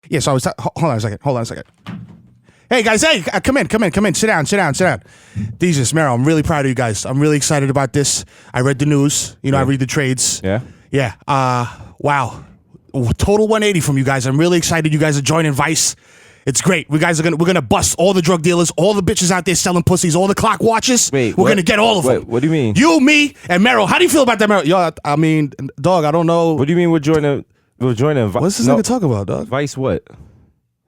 Yeah, so I was... Hold on a second. Hey, guys, come in. Sit down. Desus, Mero, I'm really proud of you guys. I'm really excited about this. I read the news. I read the trades. Yeah? Yeah. Wow. Total 180 from you guys. I'm really excited you guys are joining Vice. It's great. We're gonna bust all the drug dealers, all the bitches out there selling pussies, all the clock watchers. We're gonna get all of them. What do you mean? You, me, and Mero. How do you feel about that, Mero? Yo, I mean, dog, I don't know. What do you mean we're joining Vice? What's this nigga talking about, dog? Vice what?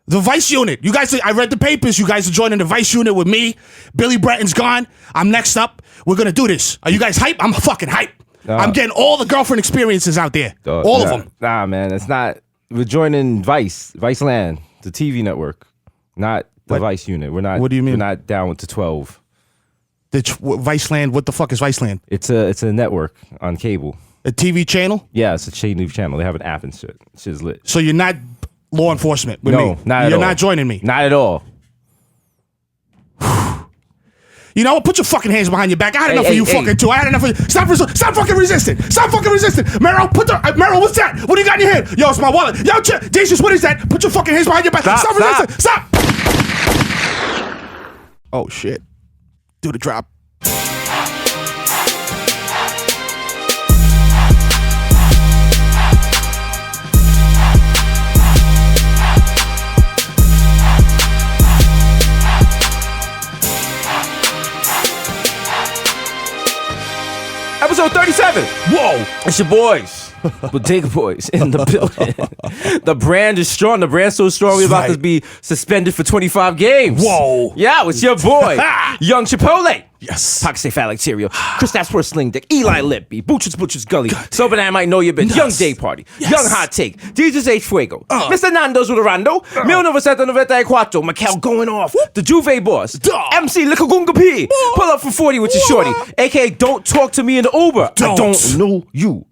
The Vice unit. You guys, I read the papers. You guys are joining the Vice unit with me. Billy Bretton's gone. I'm next up. We're gonna do this. Are you guys hype? I'm fucking hype. I'm getting all the girlfriend experiences out there. All of them. Nah, man, it's not. We're joining Vice Land, the TV network, not the Vice unit. We're not. What do you mean? We're not down with the 12. Vice Land. What the fuck is Vice Land? It's a network on cable. A TV channel? Yeah, it's a TV channel. They have an app and shit. Shit's lit. So you're not law enforcement with me? No, not at all. You're not joining me? Not at all. You know what? Put your fucking hands behind your back. I had enough of you fucking too. I had enough of you. Stop fucking resisting. Mero, Mero, what's that? What do you got in your hand? Yo, it's my wallet. Yo, Desus, what is that? Put your fucking hands behind your back. Stop resisting. Stop. Oh, shit. Do the drop. Episode 37. Whoa. It's your boys. Bodega Boys in the building. The brand is strong. The brand's so strong, we're about to be suspended for 25 games. Whoa. Yeah, it's your boy, Young Chipotle. Yes. Pocket Safe Alexterio. Kristaps for Sling Dick. Eli Lippy. Butcher's Gully. Sober I might know you been. Young Day Party. Yes. Young Hot Take. Jesus H. Fuego. Mr. Nando's with Orlando. 1994. Mikel going off. The Juve Boss. MC Likagunga P. Pull up for 40 with your shorty. AKA Don't Talk to Me in the Uber. I don't know you.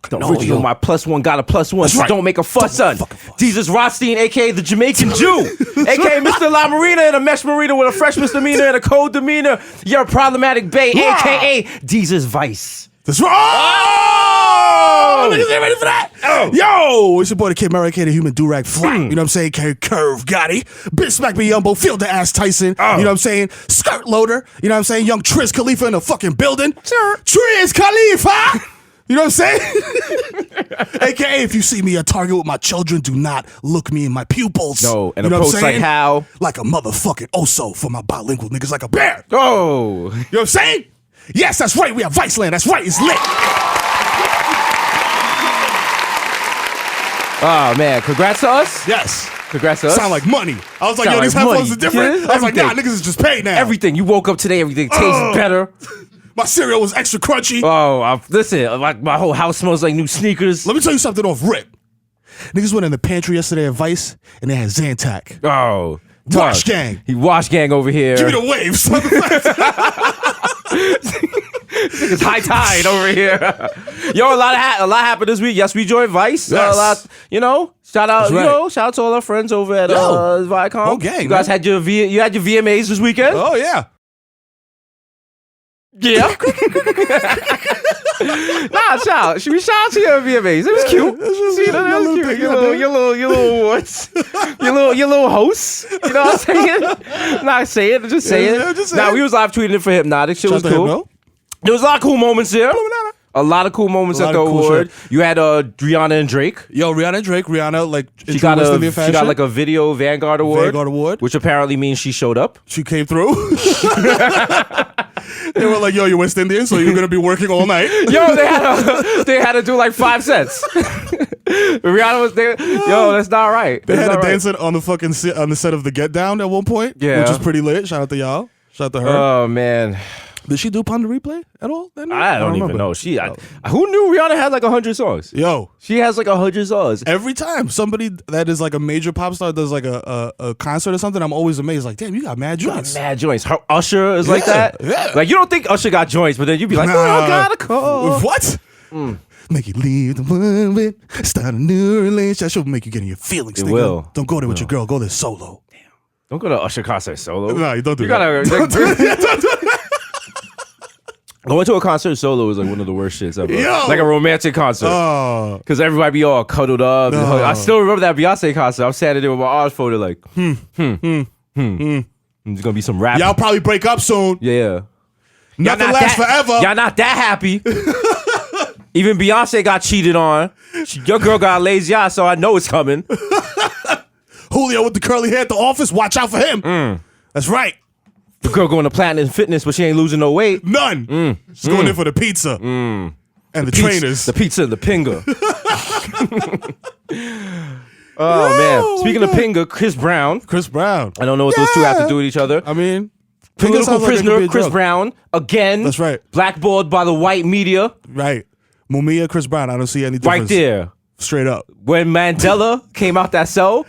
The original, my +1 got a +1, so don't make a fuss, son. Jesus Rothstein, a.k.a. the Jamaican Jew, a.k.a. Mr. La Marina in a mesh marina with a fresh misdemeanor and a cold demeanor. You're a problematic bae, a.k.a. Jesus Vice. That's right. Oh! Niggas ain't ready for that. Oh. Yo, it's your boy, the Kid Mero, a.k.a. the human durag flat. You know what I'm saying? Curve Gotti. Bitch smack me Yumbo, feel the ass Tyson. You know what I'm saying? Skirt loader. You know what I'm saying? Young Triz Khalifa in the fucking building. Triz Khalifa. You know what I'm saying? AKA, if you see me at Target with my children, do not look me in my pupils. No, and you know approach like how? Like a motherfucking oso for my bilingual niggas like a bear. Oh. You know what I'm saying? Yes, that's right. We have Viceland. That's right. It's lit. Oh, man. Congrats to us. Yes. Congrats to us. Sound like money. I was like, Sound yo, these like headphones money. are different. Yeah, I was like, nah, everything. niggas is just paid now. Everything. You woke up today, everything tastes better. My cereal was extra crunchy. Oh, listen, my whole house smells like new sneakers. Let me tell you something off rip. Niggas went in the pantry yesterday at Vice, and they had Zantac. Oh. Wash gang. He wash gang over here. Give me the waves. It's high tide over here. Yo, a lot happened this week. Yes, we joined Vice. Yes. Shout out, right. shout out to all our friends over at Viacom. Whole gang, you guys man. had your VMAs this weekend. Oh yeah. Yeah. Should we shout out to your VMAs? It was cute. That was cute. Your little awards. your little hosts. You know what I'm saying? Not saying it, just saying it. Nah, we was live tweeting it for Hypnotic. Shit was cool. There was a lot of cool moments there. A lot of cool moments at the award. You had Rihanna and Drake. Yo, Rihanna and Drake. Rihanna, like, she got like a video Vanguard Award. Which apparently means she showed up. She came through. They were like, yo, you're West Indian, so you're going to be working all night. Yo, they had to do like 5 sets. Rihanna was there. Yo, that's not right. They had a dancer on the fucking on the set of the Get Down at one point. Yeah. Which was pretty lit. Shout out to y'all. Shout out to her. Oh, man. Did she do Ponder Replay at all? I don't even know. Who knew Rihanna had like 100 songs? Yo. She has like 100 songs. Every time somebody that is like a major pop star does like a concert or something, I'm always amazed. Like, damn, you got mad joints. Her Usher is like that. Yeah. Like, you don't think Usher got joints, but then you'd be like, I gotta call. What? Make you leave the one with, start a new relationship. That should make you get in your feelings. It will. Don't go there with your girl. Go there solo. Damn. Don't go to Usher concert solo. No, you don't do you that. Don't do that. Going to a concert solo is like one of the worst shits ever. Yo. Like a romantic concert. Because everybody be all cuddled up. And I still remember that Beyonce concert. I was standing there with my arms folded like, There's gonna be some rap. Y'all probably break up soon. Yeah. Nothing lasts forever. Y'all not that happy. Even Beyonce got cheated on. Your girl got a lazy eye, so I know it's coming. Julio with the curly hair at the office, watch out for him. That's right. The girl going to Platinum Fitness, but she ain't losing no weight. None. She's going in for the pizza. And the trainers. The pizza and the pinga. Oh, man. Speaking of pinga, Chris Brown. I don't know what those two have to do with each other. I mean, political prisoner Chris Brown, again. That's right. Blackballed by the white media. Right. Mumia, Chris Brown. I don't see any difference. Right there. Straight up. When Mandela came out that cell,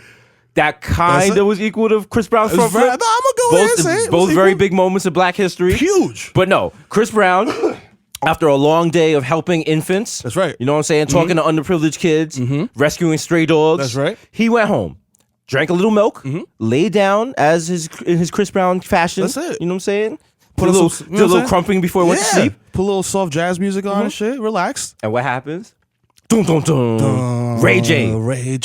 that kind of was equal to Chris Brown's front flip. I'm going to go ahead and say it. Both very big moments in black history. Huge. But no, Chris Brown, after a long day of helping infants. That's right. You know what I'm saying? Talking to underprivileged kids, rescuing stray dogs. That's right. He went home, drank a little milk, laid down as in his Chris Brown fashion. That's it. You know what I'm saying? Put did a little crumping before he went to sleep. Put a little soft jazz music on and shit. Relaxed. And what happens? Dun, dun, dun. Ray J. Every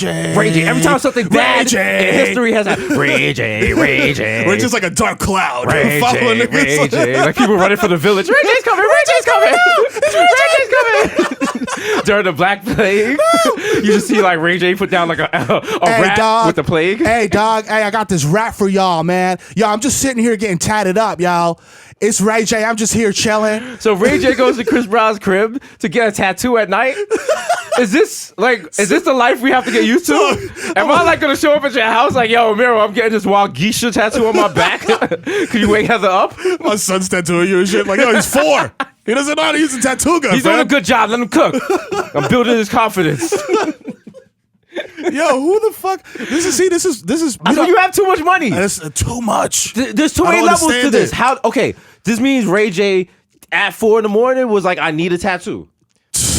time something bad in history has a Ray J. Ray J's like a dark cloud. Ray J. Like people running for the village. Ray J's coming. During the Black Plague, you just see like Ray J put down like a rat dog, with the plague. Hey, dog. Hey, I got this rap for y'all, man. Yo, I'm just sitting here getting tatted up, y'all. It's Ray J. I'm just here chilling. So Ray J goes to Chris Brown's crib to get a tattoo at night. Is this the life we have to get used to? Am I like gonna show up at your house like, yo, Mero, I'm getting this wild geisha tattoo on my back? Could you wake Heather up? My son's tattooing you and shit. Like, yo, he's 4. He doesn't know how to use a tattoo gun. He's doing a good job. Let him cook. I'm building his confidence. Yo, who the fuck? This is. I know you have too much money. That's too much. There's too many levels to this. How? Okay, this means Ray J at 4 a.m. was like, I need a tattoo.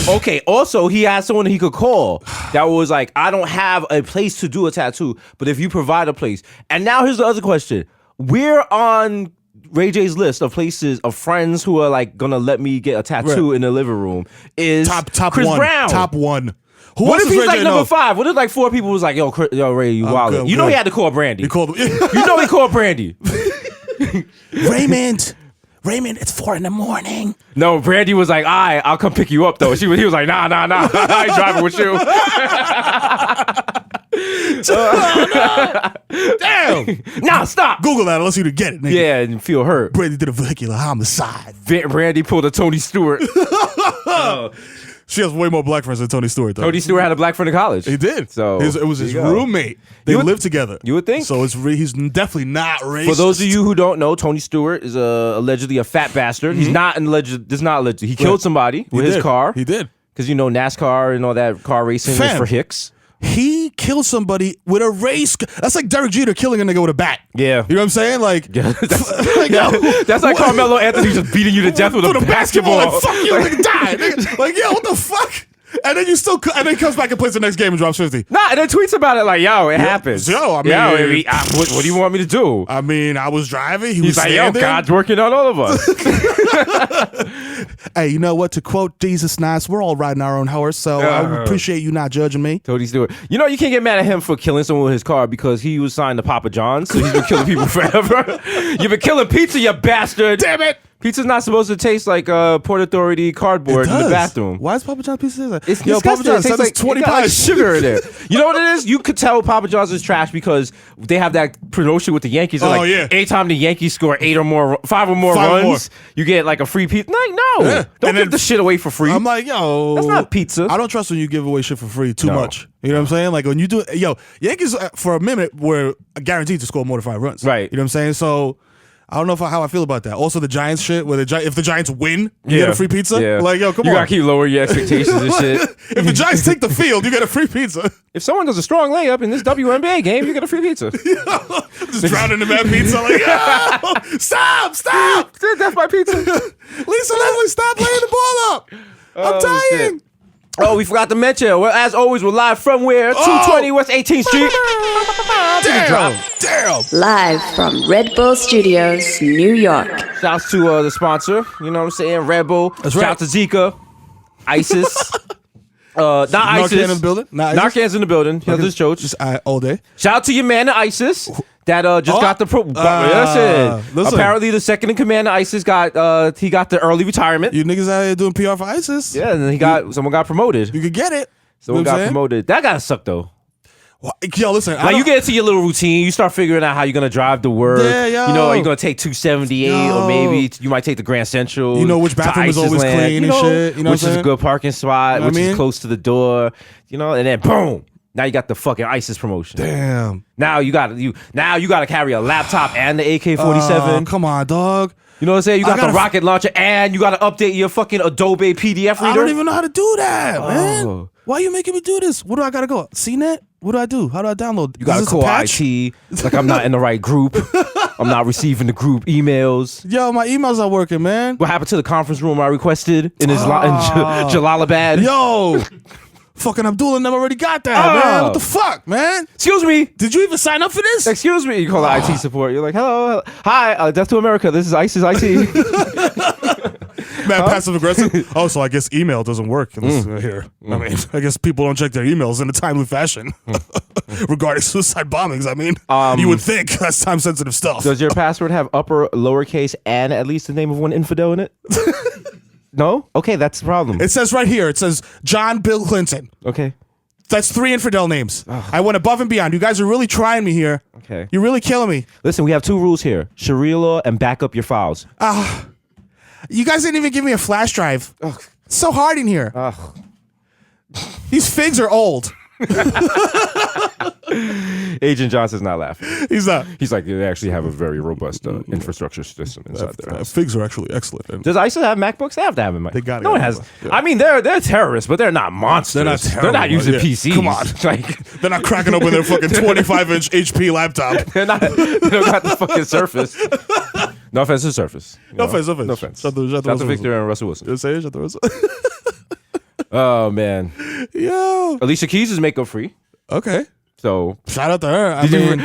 Okay. Also, he had someone he could call that was like, I don't have a place to do a tattoo, but if you provide a place. And now here's the other question: we're on Ray J's list of places of friends who are like gonna let me get a tattoo in the living room. Is top Chris one. Brown? Top 1. What if he's like number 5? What if like 4 people was like, yo, Ray, you wildin'? You know he had to call Brandy. He called him. You know he called Brandy. Raymond, it's 4 a.m. No, Brandy was like, I'll come pick you up though. He was like, nah, I ain't driving with you. Damn. Nah, stop. Google that unless you to get it, nigga. Yeah, and feel hurt. Brandy did a vehicular homicide. Brandy pulled a Tony Stewart. She has way more black friends than Tony Stewart, though. Tony Stewart had a black friend in college. He did. So it was his roommate. They lived together. You would think. So he's definitely not racist. For those of you who don't know, Tony Stewart is allegedly a fat bastard. He's not alleged. This is not alleged. He killed somebody with his car. He did. Because NASCAR and all that car racing is for hicks. He killed somebody with a race. That's like Derek Jeter killing a nigga with a bat. Yeah. You know what I'm saying? Like, that's like Carmelo Anthony just beating you to death with a basketball. Like, fuck you, nigga, die. Nigga. Like, yo, what the fuck? And then and then he comes back and plays the next game and drops 50. Nah, and then tweets about it like, yo, it happens. Yo, I mean, what do you want me to do? I mean, I was driving. He's was like, standing. yo, God's working on all of us. Hey, you know what? To quote Jesus Nice, we're all riding our own horse, so I appreciate you not judging me. Tony Stewart. You know, you can't get mad at him for killing someone with his car because he was signed to Papa John's, so he's been killing people forever. You've been killing pizza, you bastard. Damn it. Pizza's not supposed to taste like Port Authority cardboard in the bathroom. Why is Papa John's pizza like that? It's disgusting. Papa John's it tastes like 20 pounds of sugar in there. You know what it is? You could tell Papa John's is trash because they have that promotion with the Yankees. They're anytime the Yankees score 5 or more runs, you get like a free pizza. Like, no. Yeah. Don't give the shit away for free. I'm like, yo. That's not pizza. I don't trust when you give away shit for free too much. You know what I'm saying? Like when you do it, Yankees for a minute were guaranteed to score more than 5 runs. Right. You know what I'm saying? So I don't know how I feel about that. Also, the Giants shit, where if the Giants win, you get a free pizza. Yeah. Like, yo, come on. You gotta keep lowering your expectations and shit. If the Giants take the field, you get a free pizza. If someone does a strong layup in this WNBA game, you get a free pizza. Just drowning in that pizza. Like, yo, stop. That's my pizza. Lisa Leslie, stop laying the ball up. I'm dying. Shit. Oh, we forgot to mention, well, as always, we're live from where? 220 West 18th Street. Damn. Live from Red Bull Studios, New York. Shouts to the sponsor, you know what I'm saying? Red Bull. That's Shout right. out to Zika, ISIS. Not ISIS. Narcan in the building. Narcan's in the building. Here's his choach. Just all day. Shout out to your man, ISIS. That just got the listen. Apparently, the second in command of ISIS got the early retirement. You niggas out here doing PR for ISIS? Yeah, and then someone got promoted. You could get it. Someone got promoted. That gotta suck though. Well, yo, listen. Like you get into your little routine, you start figuring out how you're gonna drive to work. Yeah, yo. You know, are you gonna take 278 or maybe you might take the Grand Central. You know which bathroom is always clean and shit. You know which is a good parking spot, which is close to the door. You know, and then boom. Now you got the fucking ISIS promotion. Damn. Now you got to carry a laptop and the AK-47. Oh, come on, dog. You know what I'm saying? You got the rocket launcher and you got to update your fucking Adobe PDF reader. I don't even know how to do that, man. Why are you making me do this? What do I gotta go? CNET? What do I do? How do I download? You got to call IT. Like I'm not in the right group. I'm not receiving the group emails. Yo, my emails are working, man. What happened to the conference room I requested in Jalalabad? Yo. Fucking Abdullah and them already got that, man. What the fuck, man? Excuse me. Did you even sign up for this? Excuse me. You call the IT support. You're like, hello. Hi, Death to America. This is ISIS IT. Man, passive aggressive. Oh, so I guess email doesn't work in this, here. I mean, I guess people don't check their emails in a timely fashion regarding suicide bombings. I mean, you would think that's time sensitive stuff. Does your password have upper, lowercase, and at least the name of one infidel in it? No? Okay, that's the problem. It says right here, it says John Bill Clinton. Okay. That's 3 infidel names. I went above and beyond. You guys are really trying me here. Okay. You're really killing me. Listen, we have 2 rules here. Sharia law and back up your files. You guys didn't even give me a flash drive. It's so hard in here. These figs are old. Agent Johnson's not laughing. He's not. He's like, they actually have a very robust infrastructure system inside there. Figs are actually excellent. Does ISIS have MacBooks? They have to have them. They got it. No one has. Yeah. I mean, they're terrorists, but they're not monsters. They're not terrible. They're not using PCs. Come on. Like, they're not cracking open their fucking 25-inch HP laptop. They don't got the fucking Surface. No offense to Surface. No offense. No offense. Shout to Victor and Russell Wilson. You say shut the Russell. Oh, man. Yo. Alicia Keys is makeup free. Okay. So shout out to her.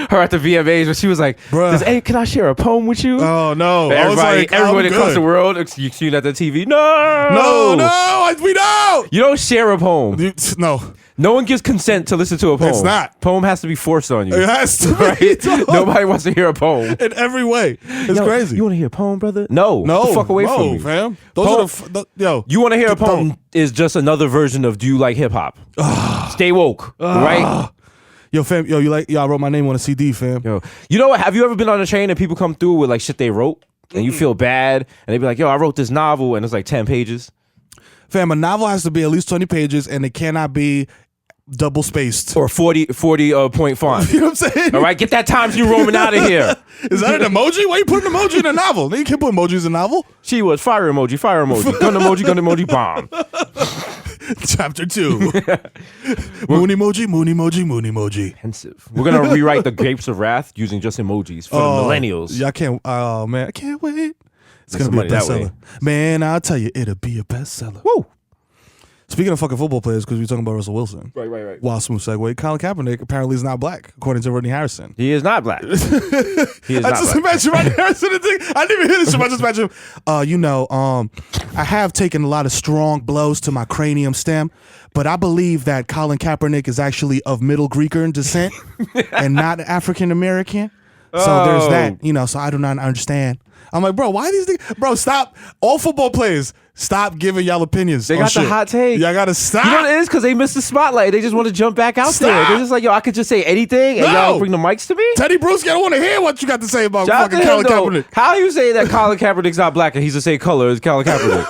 Her at the VMAs where she was like, "Hey, can I share a poem with you?" Oh no! Everybody across the world, you see it at the TV. No, we know. You don't share a poem. No one gives consent to listen to a poem. It's not. Poem has to be forced on you. It has to right? be. Nobody wants to hear a poem in every way. It's crazy. You want to hear a poem, brother? No. Get the fuck away from me, fam. Those are yo. You want to hear a poem? Is just another version of "Do you like hip hop?" Stay woke, right? Yo, fam, I wrote my name on a CD, fam. Yo, you know what? Have you ever been on a train and people come through with like shit they wrote and you feel bad and they be like, yo, I wrote this novel and it's like 10 pages? Fam, a novel has to be at least 20 pages and it cannot be double spaced. Or 40 point font. You know what I'm saying? All right, get that Times New Roman out of here. Is that an emoji? Why you putting emoji in a novel? You can't put emojis in a novel. She was fire emoji, gun emoji, bomb. Chapter 2. Moon emoji. Pensive. We're gonna rewrite the Grapes of Wrath using just emojis for the millennials. Yeah, I can't. Oh man, I can't wait. It's gonna be a bestseller. Man, I'll tell you, it'll be a bestseller. Woo. Speaking of fucking football players, because we're talking about Russell Wilson. Right. Wild smooth segue. Colin Kaepernick apparently is not black, according to Rodney Harrison. He is not black. Imagine Rodney Harrison. I didn't even hear this shit. I just imagine I have taken a lot of strong blows to my cranium stem, but I believe that Colin Kaepernick is actually of Middle Greeker in descent and not African American. So there's that, so I do not understand. I'm like, bro, why these things? Bro, stop. All football players, stop giving y'all opinions. They got the hot take. Y'all gotta stop. You know what it is? Because they missed the spotlight. They just want to jump back out there. They're just like, yo, I could just say anything and y'all bring the mics to me? Teddy Bruschi, I don't want to hear what you got to say about fucking Colin Kaepernick. How you say that Colin Kaepernick's not black and he's the same color as Colin Kaepernick?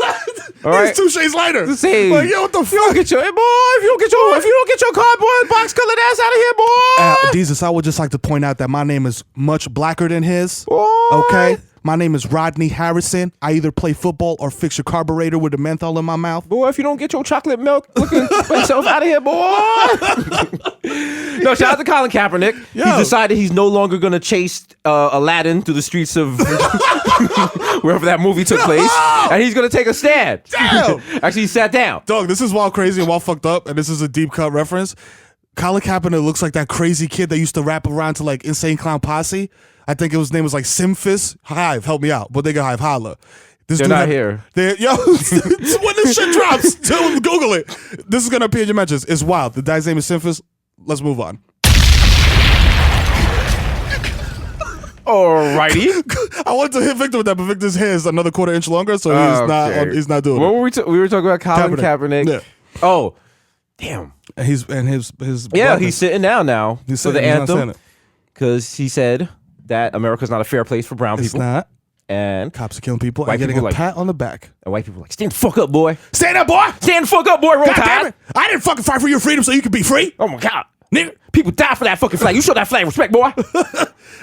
All right, he's 2 shades lighter. The same. Like, yo, what the fuck? If you don't get your cardboard box colored ass out of here, boy. Desus, I would just like to point out that my name is much blacker than his. What? Okay. My name is Rodney Harrison. I either play football or fix your carburetor with a menthol in my mouth. Boy, if you don't get your chocolate milk looking for yourself out of here, boy. No, shout out to Colin Kaepernick. Yo. He's decided he's no longer going to chase Aladdin through the streets of wherever that movie took place. And he's going to take a stand. Damn. Actually, he sat down. Dog, this is wild crazy and wild fucked up, and this is a deep cut reference. Colin Kaepernick looks like that crazy kid that used to rap around to like Insane Clown Posse. I think his name was like Simfis. Hive, help me out. Bodega Hive, holla. This They're dude not here. Yo, when this shit drops, Google it. This is gonna appear in your mentions. It's wild. The guy's name is Simfis. Let's move on. Alrighty. I wanted to hit Victor with that, but Victor's hair is another quarter inch longer, so he's not doing what it. were we were talking about Colin Kaepernick. Yeah. Oh, damn. And his Yeah, he's sitting down now He's for the sitting, he's not saying anthem it. because he said that America's not a fair place for brown It's people. not. And Cops are killing people. White And getting people a like- pat on the back. white people are like, stand the fuck up, boy. Stand up, boy. Stand the fuck up, boy. Roll God damn Tide. it. I didn't fucking fight for your freedom so you could be free. Oh my God. Nigga. People die for that fucking flag. You show that flag respect, boy.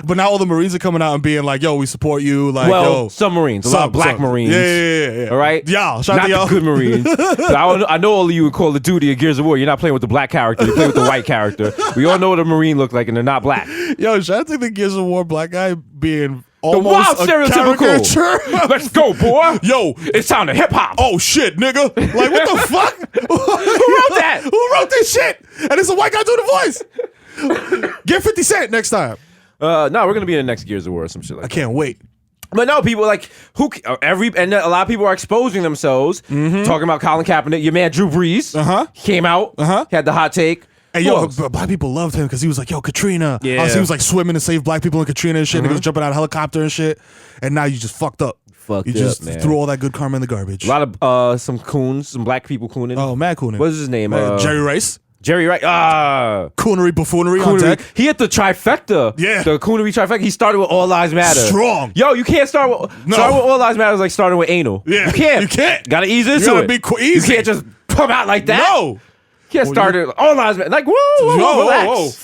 But now all the Marines are coming out and being like, yo, we support you. Like, Well, yo. some Marines. A lot of black Marines. Yeah. All right? Y'all. Shout out Not to y'all. the good Marines. But I know all of you in Call of Duty or Gears of War. You're not playing with the black character. You're playing with the white character. We all know what a Marine look like, and they're not black. Yo, shout out to the Gears of War black guy being Wild almost a stereotypical. caricature. Let's go, boy. Yo. It's time to hip hop. Oh, shit, nigga. Like, what the fuck? Who wrote that? Who wrote this shit? And it's a white guy doing the voice. Get 50 Cent next time. No, we're gonna be in the next Gears of War or some shit like I that. can't wait. But no, people like and a lot of people are exposing themselves, talking about Colin Kaepernick. Your man Drew Brees came out, had the hot take. And yo, black people loved him because he was like, yo, Katrina. Yeah. He was like swimming to save black people in Katrina and shit. Niggas jumping out of a helicopter and shit. And now you just fucked up. You just man. threw all that good karma in the garbage. A lot of some coons, some black people cooning. Oh, mad cooning. What is his name? Jerry Rice. Jerry Rice. Coonery, buffoonery on deck. He hit the trifecta. Yeah. The coonery trifecta. He started with All Lives Matter. Strong. Yo, you can't start with All Lives Matter is like starting with anal. Yeah. You can't. You can't. Gotta ease into gotta it. be easy. You can't just come out like that. No. You can't start it All Lives Matter. Like, whoa, relax.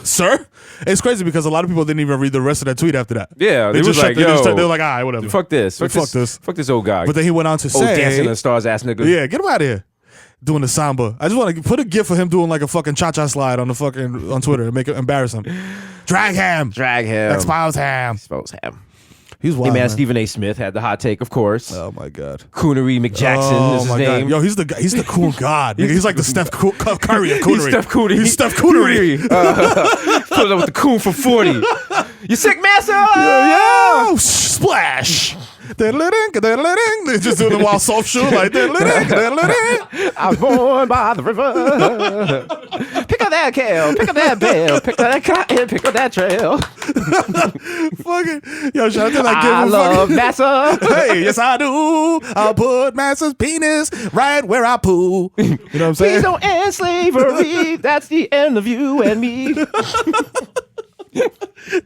Sir? It's crazy because a lot of people didn't even read the rest of that tweet after that. Yeah, They was just like, they just yo, they're like, all right, whatever. fuck this. Fuck this. Fuck this old guy. But then he went on to old say, Dancing in the Stars ass nigga. yeah, get him out of here. Doing the samba. I just want to put a gif of him doing like a fucking cha-cha slide on the fucking on Twitter and make it embarrass him. Drag him. Expose him. Expose him. He's wild. Hey man, man. Stephen A. Smith had the hot take, of course. Oh my god. Coonery McJackson is his name. Yo, he's the cool god. Nigga. He's like the Steph Curry of coonery. He's Steph Coonery. He's Steph Coonery. Put up with the coon for 40. You sick, massa? Yeah. Splash. They're just doing the wild soft shoe like I was born by the river. Pick up that kale, pick up that bell, pick up that cotton, pick up that trail. fucking yo, shout out to that kid. I love massa. Hey, yes I do. I'll put Massa's penis right where I poo. You know what I'm saying? Please don't end slavery. That's the end of you and me.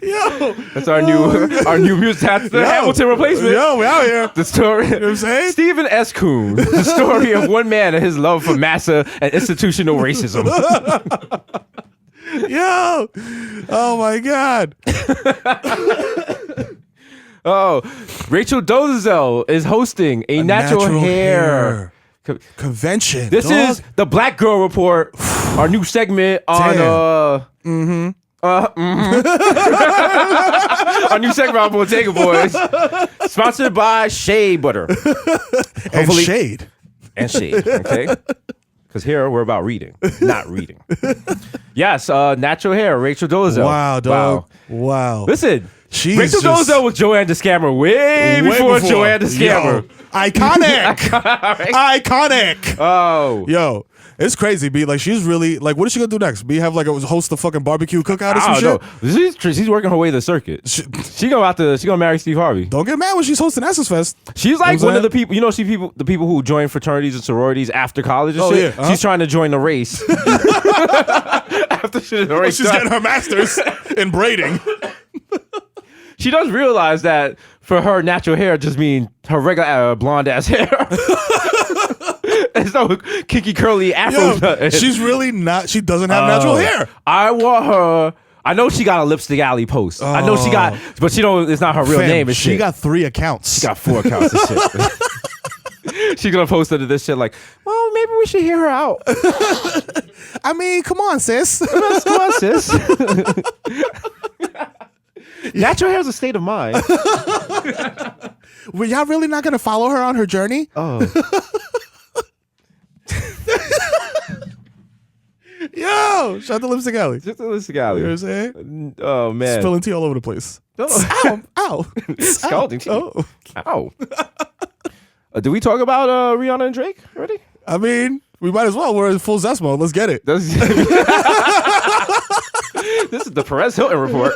Yo, That's our new music. That's the Hamilton replacement. Yo, we out here. The story. You know what I'm saying? Stephen S. Coon. The story of one man and his love for massa and institutional racism. Yo. Oh my God. Oh, Rachel Dolezal is hosting a natural hair convention. This dog. is the Black Girl Report, our new segment on our new segment on Bodega Boys, sponsored by Shea Butter and shade. and Shade. Okay, because here we're about reading, not reading. Yes, natural hair, Rachel Dolezal. Wow, dog. Wow. Listen, She's Rachel just- Dolezal was Joanne the Scammer way before Joanne the Scammer. Yo, iconic. Iconic. Oh. Yo, it's crazy, B. Like, she's really, like, what is she gonna do next? B, have, like, a host a fucking barbecue cookout or some I shit? don't know. She's working her way to the circuit. She gonna marry Steve Harvey. Don't get mad when she's hosting Essence Fest. She's like You know what one I'm of the people, you know, the people who join fraternities and sororities after college and Oh, shit. yeah. She's trying to join the race. After she's the race She's done. getting her master's in braiding. She does realize that for her, natural hair just mean her regular blonde ass hair. It's no kinky curly afro. Yo, she's really not, she doesn't have natural hair. I want her I know she got a Lipstick Alley post. I know she got, but she don't. It's not her real name. And She shit. got 3 accounts. She got 4 accounts and shit. She's gonna post under this shit like, well, maybe we should hear her out. I mean, come on, sis. Come on, sis. Natural hair is a state of mind. Were y'all really not gonna follow her on her journey? Oh. Yo, shout out to Lipstick Alley. Just a Lipstick Alley. You know what I'm saying? Oh man. Spilling tea all over the place. Oh. Ow. Scalding tea. Oh. Ow. Did we talk about Rihanna and Drake already? I mean, we might as well. We're in full zest mode. Let's get it. This is the Perez Hilton report.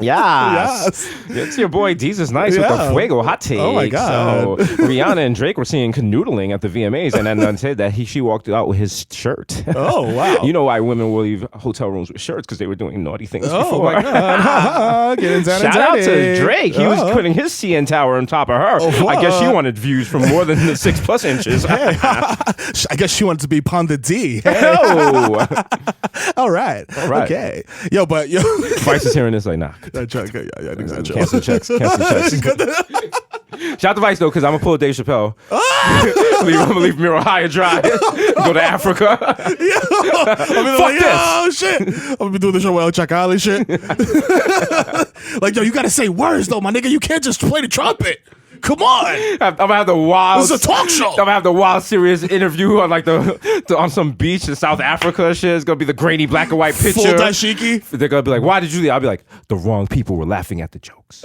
Yes. It's your boy Desus Nice with the Fuego hot take. Oh my God. So Rihanna and Drake were seen canoodling at the VMAs, and then said that she walked out with his shirt. Oh wow. You know why women will leave hotel rooms with shirts? Because they were doing naughty things Oh before. my God. Getting down and Shout out dirty. to Drake. He was putting his CN tower on top of her. Oh, I guess she wanted views from more than the 6+ inches. I guess she wanted to be Ponda D. Oh. All right. Okay. Yo, but yo. Vice is hearing this like, nah. Yeah, Cancel checks. Shout out to Vice though, because I'm gonna pull Dave Chappelle. I'm gonna leave Mero high and dry. Go to Africa. Fuck this. Shit. I'm gonna be doing the show with El Chacali shit. Like, yo, you gotta say words though, my nigga. You can't just play the trumpet. Come on. I'm gonna have the wild. This is a talk show. I'm gonna have the wild, serious interview on like on some beach in South Africa and shit. It's gonna be the grainy black and white picture. Full dashiki. They're gonna be like, "Why did you leave?" I'll be like, "The wrong people were laughing at the jokes."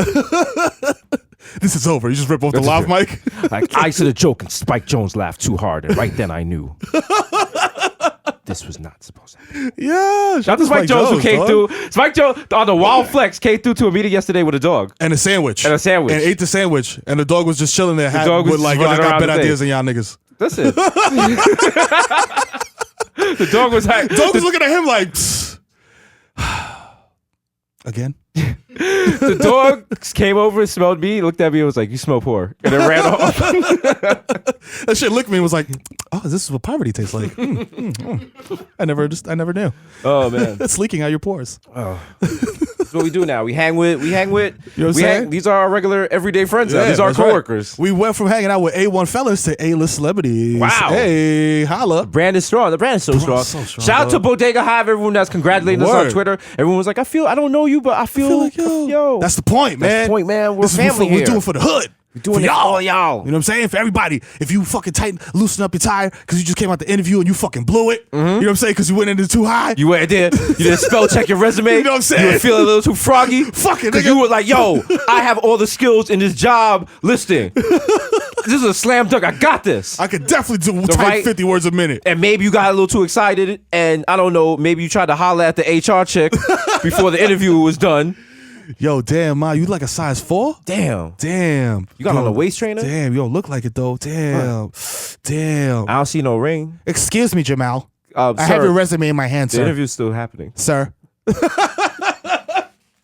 This is over. You just rip off the laugh mic. Like I said a joke and Spike Jones laughed too hard, and right then I knew this was not supposed to happen. Yeah. Shout out to Spike Jones who came through. Spike Jones on the wild flex came through to a meeting yesterday with a dog. And a sandwich. And ate the sandwich. And the dog was just chilling there. Dog was with like, just yo, I running got around better the ideas than y'all niggas. Listen. The dog was like... Dog was looking at him like... Psst. Again? The dog came over and smelled me, looked at me and was like, "You smell poor," and then ran off. That shit looked at me and was like, "Oh, this is what poverty tastes like." I never knew. Oh man, it's leaking out your pores. Oh, that's what we do now. We hang with. You know what I'm saying? These are our regular everyday friends. Now. Yeah, These are our that's right. coworkers. We went from hanging out with A1 fellas to A-list celebrities. Wow. Hey, holla. Brand is strong. The brand is so strong. Shout out to Bodega Hive. Everyone that's congratulating us on Twitter. Everyone was like, I don't know you, but I feel like yo. That's the point, man. That's the point, man. We're this family here. We're doing for the hood. We're doing it for all y'all. You know what I'm saying? For everybody. If you fucking loosen up your tire because you just came out the interview and you fucking blew it. You know what I'm saying? Because you went in too high. You went there. You didn't spell check your resume. You know what I'm saying? You were feeling a little too froggy. Fucking because you were like, yo, I have all the skills in this job listing. This is a slam dunk. I got this. I could definitely type 50 words a minute. And maybe you got a little too excited, and I don't know, maybe you tried to holler at the HR chick before the interview was done. Yo, damn, Ma, you like a size 4? Damn. You got on a waist trainer? Damn, you don't look like it though. Damn. Damn. I don't see no ring. Excuse me, Jamal. I Sir, have your resume in my hand, the sir. interview's still happening. Sir.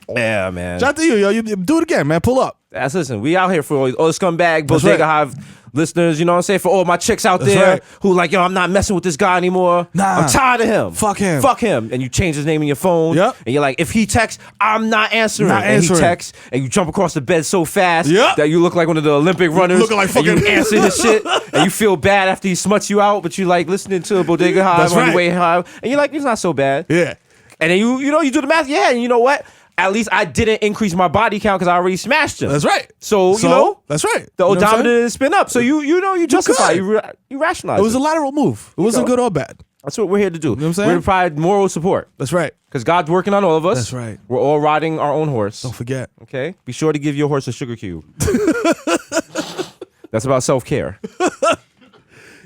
Yeah, man. Shout out to you, yo. You do it again, man. Pull up. Listen, we out here for all the scumbag Bodega Hive listeners, you know what I'm saying? For all my chicks out there who like, yo, I'm not messing with this guy anymore. Nah. I'm tired of him. Fuck him. Fuck him. And you change his name in your phone. Yep. And you're like, if he texts, I'm not answering. And he texts, and you jump across the bed so fast that you look like one of the Olympic runners. Looking like fucking... And you answer his shit, and you feel bad after he smuts you out, but you like listening to Bodega Hive on your way home, and you're like, it's not so bad. Yeah. And then you do the math, and you know what? At least I didn't increase my body count because I already smashed him. That's right. So you know, that's right. The you know odometer didn't spin up. So you justify, you rationalize. It was a lateral move. It wasn't good or bad. That's what we're here to do. You know what I'm saying? We're to provide moral support. That's right. Because God's working on all of us. That's right. We're all riding our own horse. Don't forget. Okay? Be sure to give your horse a sugar cube. That's about self-care.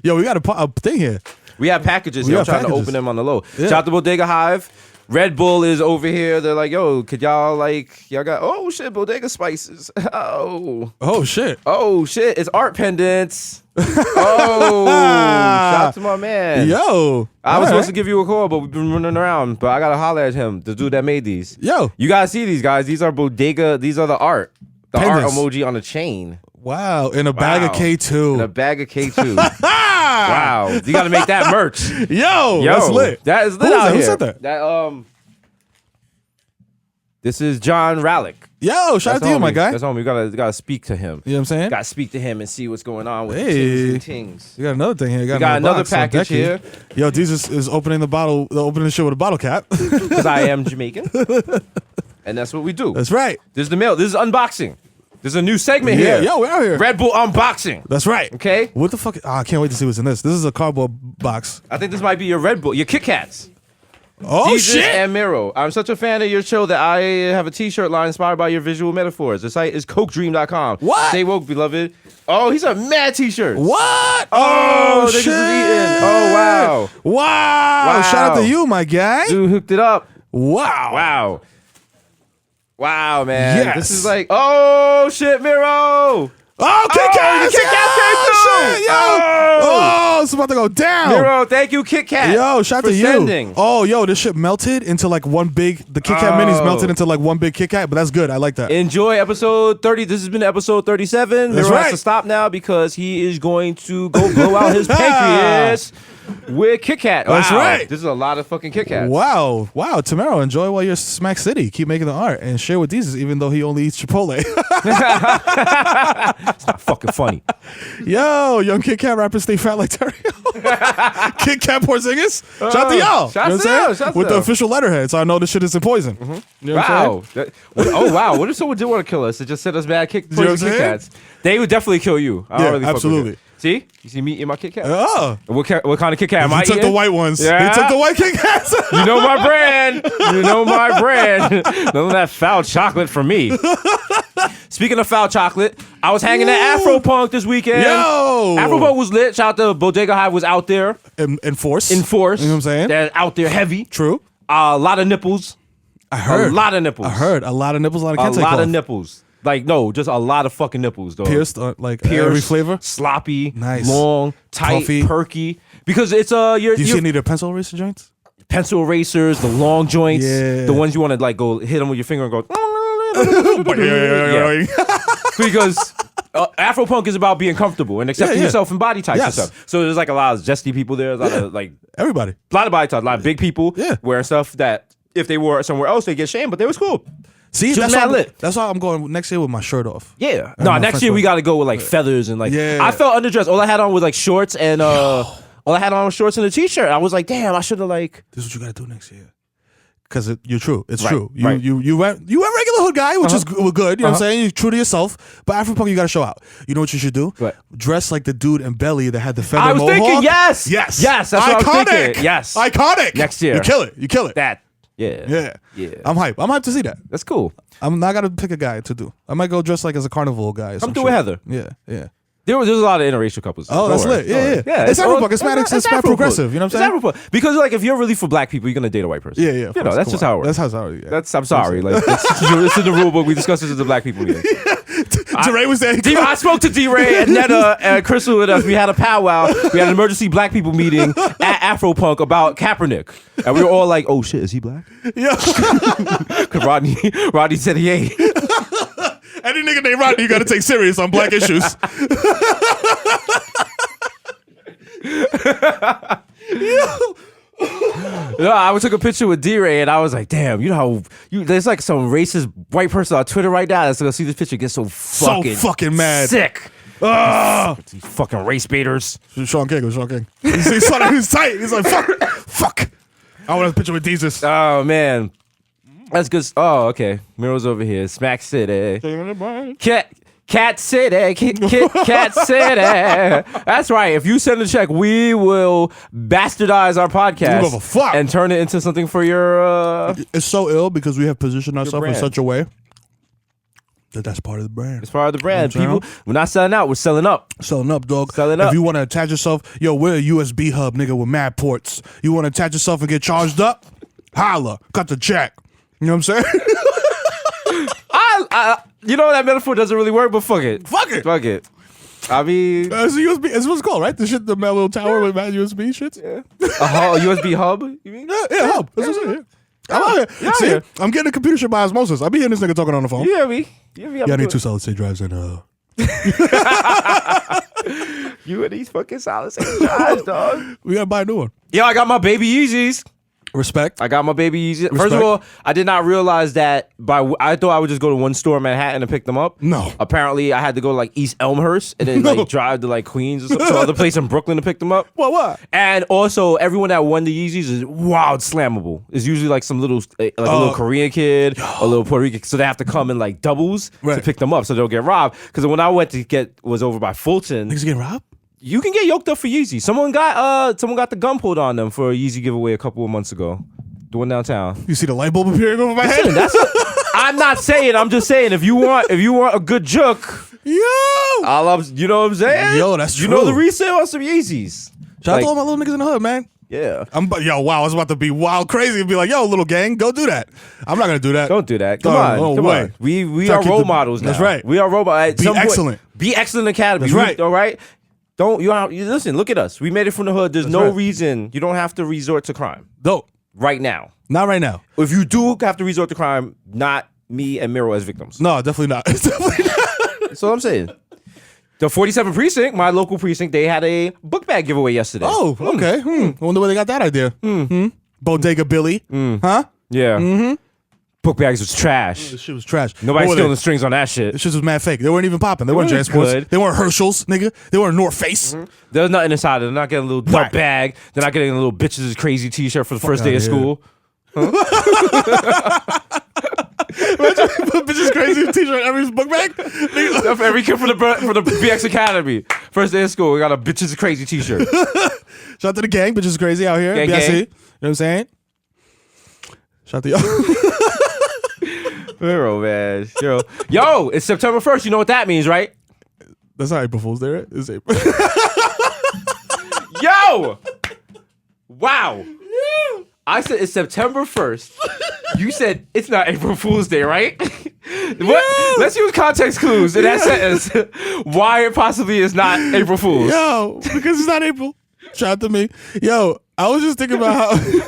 Yo, we got a thing here. We have packages here. I'm trying to open them on the low. Yeah. Shout out to Bodega Hive. Red Bull is over here. They're like, yo, could y'all got, oh shit, Bodega Spices. Oh shit. Oh shit, it's art pendants. Oh, shout out to my man. Yo. I was supposed to give you a call, but we've been running around. But I gotta holler at him, the dude that made these. Yo. You gotta see these guys. These are Bodega, these are the art. The Pendants. art emoji on a chain. Wow. In a bag of K2. In a bag of K2. Wow. You gotta make that merch. Yo, that's lit. That is lit out here. Who said that? This is John Rallick. Yo, shout out to you, my guy. That's homie. We gotta speak to him. You know what I'm saying? Gotta speak to him and see what's going on with the Hey. tings and tings. You got another thing here. You We got another box on package decky. here. Yo, Desus is opening the shit with a bottle cap. Because I am Jamaican. And that's what we do. That's right. This is the mail. This is unboxing. There's a new segment here. Yo, we're out here. Red Bull unboxing. That's right. Okay? What the fuck? I can't wait to see what's in this. This is a cardboard box. I think this might be your Red Bull, your Kit Kats. Oh, Desus shit. and Mero. I'm such a fan of your show that I have a t-shirt line inspired by your visual metaphors. The site is cokedream.com. What? Stay woke, beloved. Oh, he's a mad t-shirt. What? Oh, shit. Desus is eating. Oh, wow. Wow. Shout out to you, my guy. Dude hooked it up. Wow. Wow. Wow, man. Yes. This is like, oh, shit, Mero. Oh, Kit Kats! the Kit Kats came through! Shit, yo! Oh. Oh, it's about to go down. Mero, thank you, Kit Kat. Yo, shout out for to you. sending. Oh, yo, this shit melted into like one big. The Kit Kat minis melted into like one big Kit Kat, but that's good. I like that. Enjoy episode 30. This has been episode 37. That's Mero has right. to stop now because he is going to go blow out his pancreas with Kit Kat. That's Wow. right. This is a lot of fucking Kit Kats. Wow, Tomorrow, enjoy while you're Smack City. Keep making the art and share with Desus, even though he only eats Chipotle. It's not fucking funny. Yo, young Kit Kat rappers stay fat like Terry. Kit Kat Porzingis. Shout out to y'all. Shout out to You know what I'm them, saying? shout out to With the them. official letterhead, so I know this shit isn't poison. You know what I'm saying? Oh, wow. What if someone did want to kill us? It just sent us bad know what I'm Kit saying? Kats. They would definitely kill you. I don't Yeah, really fuck with absolutely. it. See? You see me in my Kit Kat? Oh, What kind of Kit Kat am I he took eating? the white ones. Yeah. He took the white Kit Kats. You know my brand. You know my brand. None of that foul chocolate for me. Speaking of foul chocolate, I was hanging at Afropunk this weekend. Yo. Afropunk was lit. Shout out to Bodega Hive was out there. In force. In force. You know what I'm saying? They're out there heavy. True. A lot of nipples. I heard. A lot of nipples. I heard. A lot of nipples, a lot of A kente lot cloth. of nipples. Like, no, just a lot of fucking nipples, though. Pierced, every flavor. Sloppy, Nice. long, tight, Puffy. perky. Because it's Do you see your any of the pencil eraser joints? pencil erasers, the long joints, Yeah. the ones you want to like go hit them with your finger and go. Yeah. Because Afropunk is about being comfortable and accepting Yeah. yourself in body types Yes. and stuff. So there's like a lot of zesty people there, a lot of like Everybody. a lot of body types, a lot of big people Yeah. wearing stuff that if they wore it somewhere else they get shamed, but they was cool. See, Just that's mad why, lit. that's why I'm going next year with my shirt off. Yeah. And No, my next French year we one. got to go with like feathers and like. Yeah. I felt underdressed. All I had on was like shorts and all I had on was shorts and a t-shirt. I was like, damn, I should have like. This is what you got to do next year. Because you're true. It's Right, true. You right. you went regular hood guy, which is good. You know what I'm saying? You're true to yourself. But Afropunk, you got to show out. You know what you should do? What? Dress like the dude in Belly that had the feather I was mohawk. thinking, yes. Yes. Yes, that's what I was Iconic. thinking. Yes. Iconic. Next year. You kill it. You kill it. That. Yeah. Yeah. Yeah. I'm hyped. I'm hyped to see that. That's cool. I'm not going to pick a guy to do. I might go dress like as a carnival guy. Or some through shit. with Heather. Yeah. Yeah. There's a lot of interracial couples. Oh, Don't that's worry. lit. Yeah, Don't yeah. worry. It's Afropunk. It's mad Afropunk. progressive. You know what I'm saying? It's Afropunk. Because like if you're really for black people, you're gonna date a white person. Yeah, yeah. of You know, course. that's Come just on. how it works. That's how it That's I'm sorry. Like it's in the rule book. We discussed this at the black people meeting. DeRay was there. I spoke to D-Ray and Netta and Crystal with us. We had a powwow. We had an emergency black people meeting at Afropunk about Kaepernick. And we were all like, oh shit, is he black? Yeah. Because Rodney said he ain't. Any nigga named Rodney, you got to take serious on black issues. No, I took a picture with D-Ray and I was like, damn, you know how there's like some racist white person on Twitter right now that's gonna see this picture get so fucking mad. sick. These fucking race baiters. Sean King was Sean King. He saw that he was tight. He's like, fuck. I want a picture with Desus. Oh man. That's good. Oh, okay. Mero's over here. Smack City. Cat City. Cat City. That's right. If you send a check, we will bastardize our podcast give a fuck. and turn it into something for your It's so ill because we have positioned ourselves in brand. such a way that that's part of the brand. It's part of the brand. You know what I'm People, we're not selling out. We're selling up. Selling up, dog. Selling If up. you want to attach yourself, yo, we're a USB hub, nigga, with mad ports. You want to attach yourself and get charged up? Holla. Cut the check. You know what I'm saying? You know that metaphor doesn't really work, but fuck it. Fuck it. Fuck it. I mean, It's a USB. It's what it's called, right? The shit, the little tower with mad USB shits. Yeah, a USB hub. You mean? yeah, hub. That's what I'm saying. I'm out here. Yeah, See, yeah. I'm getting a computer shit by osmosis. I be hearing this nigga talking on the phone. You hear me? You hear me? Yeah, I need 2 solid state drives and You and these fucking solid state drives, dog. we gotta buy a new one. Yo, I got my baby Yeezys. Respect. I got my baby Yeezy. Respect. First of all, I did not realize that I thought I would just go to one store in Manhattan and pick them up. No. Apparently, I had to go to like East Elmhurst and then like drive to like Queens or some other place in Brooklyn to pick them up. What? And also, everyone that won the Yeezys is wild slammable. It's usually like some little, like a little Korean kid, a little Puerto Rican. So they have to come in like doubles to pick them up so they'll get robbed. Because when I went to was over by Fulton. Niggas getting robbed? You can get yoked up for Yeezy. Someone got the gun pulled on them for a Yeezy giveaway a couple of months ago. The one downtown. You see the light bulb appearing over my head? I'm not saying. I'm just saying. If you want a good joke, yo, you know what I'm saying? Yo, that's true. You know the resale on some Yeezys. Shout out to all my little niggas in the hood, man. Yeah. Wow, I was about to be wild crazy and be like, yo, little gang, go do that. I'm not gonna do that. Don't do that. Come on. We are role models now. That's right. We are role models. Be excellent. Be excellent academy. That's right. All right. You listen. Look at us. We made it from the hood. There's no reason you don't have to resort to crime. Dope. Right now. Not right now. If you do have to resort to crime, not me and Mero as victims. No, definitely not. Definitely not. That's all I'm saying. The 47th precinct, my local precinct, they had a book bag giveaway yesterday. Oh, okay. I wonder where they got that idea. Bodega Billy. Huh? Yeah. Book bags was trash. This shit was trash. Nobody's stealing the strings on that shit. This shit was mad fake. They weren't even popping. They weren't JanSports. They weren't Herschel's, nigga. They weren't North Face. There's nothing inside. They're not getting a little Dubb bag. They're not getting a little bitches is crazy t-shirt for the first day of school. Huh? Imagine put bitches crazy t-shirt every book bag. For every kid for the BX Academy. First day of school, we got a bitches crazy t-shirt. Shout out to the gang, bitches crazy out here. Gang, BIC. gang. You know what I'm saying? Shout out to y'all. Mero, man. Yo, it's September 1st. You know what that means, right? That's not April Fool's Day, right? It's April. Yo! Wow. I said it's September 1st. You said it's not April Fool's Day, right? What? Let's use context clues in that sentence. Why it possibly is not April Fool's. Yo, because it's not April. Shout out to me. Yo, I was just thinking about how...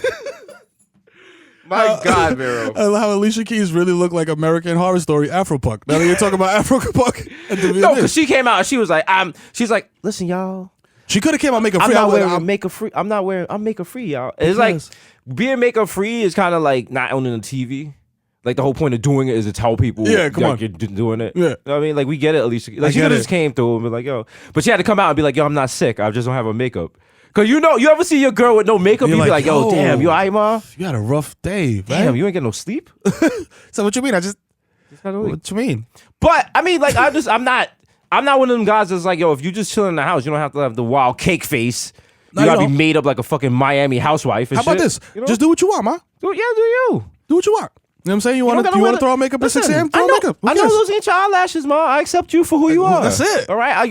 My God, Mero. How Alicia Keys really looked like American Horror Story Afropunk. Now that you're talking about Afropunk. No, because she came out and she was like, listen, y'all. She could have came out makeup free. I'm makeup free, y'all. It's like being makeup free is kind of like not owning a TV. Like the whole point of doing it is to tell people, yeah, come on, you're doing it. Yeah, you know what I mean, like we get it. Alicia, like she just came through and be like, yo, but she had to come out and be like, yo, I'm not sick. I just don't have a makeup. Cause you ever see your girl with no makeup, you be like, yo, damn, you alright, ma? You had a rough day, man. Damn, you ain't get no sleep. So what you mean? What you mean? But I mean, like, I'm not one of them guys that's like, yo, if you just chilling in the house, you don't have to have the wild cake face. You gotta be made up like a fucking Miami housewife. And How about this? You know? Just do what you want, ma. Do you? Do what you want. You know what I'm saying? You want to throw makeup at 6 a.m.? Throw makeup. I know those ain't your eyelashes, ma. I accept you for who you are. That's it. All right.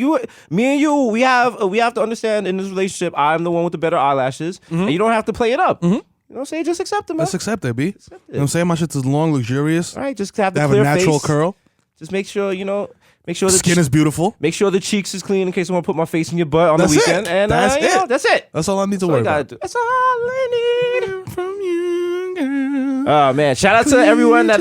Me and you, we have to understand in this relationship, I'm the one with the better eyelashes, and you don't have to play it up. You know what I'm saying? Just accept them, man. Let's accept it, B. You know what I'm saying? My shit's long, luxurious. All right. Just have the have clear a natural face. curl. Just make sure, make sure the skin is beautiful. Make sure the cheeks is clean in case I want to put my face in your butt on the weekend. And that's it. That's it. That's all I need to worry about. That's all I need from you, girl. Oh man! Shout out to everyone that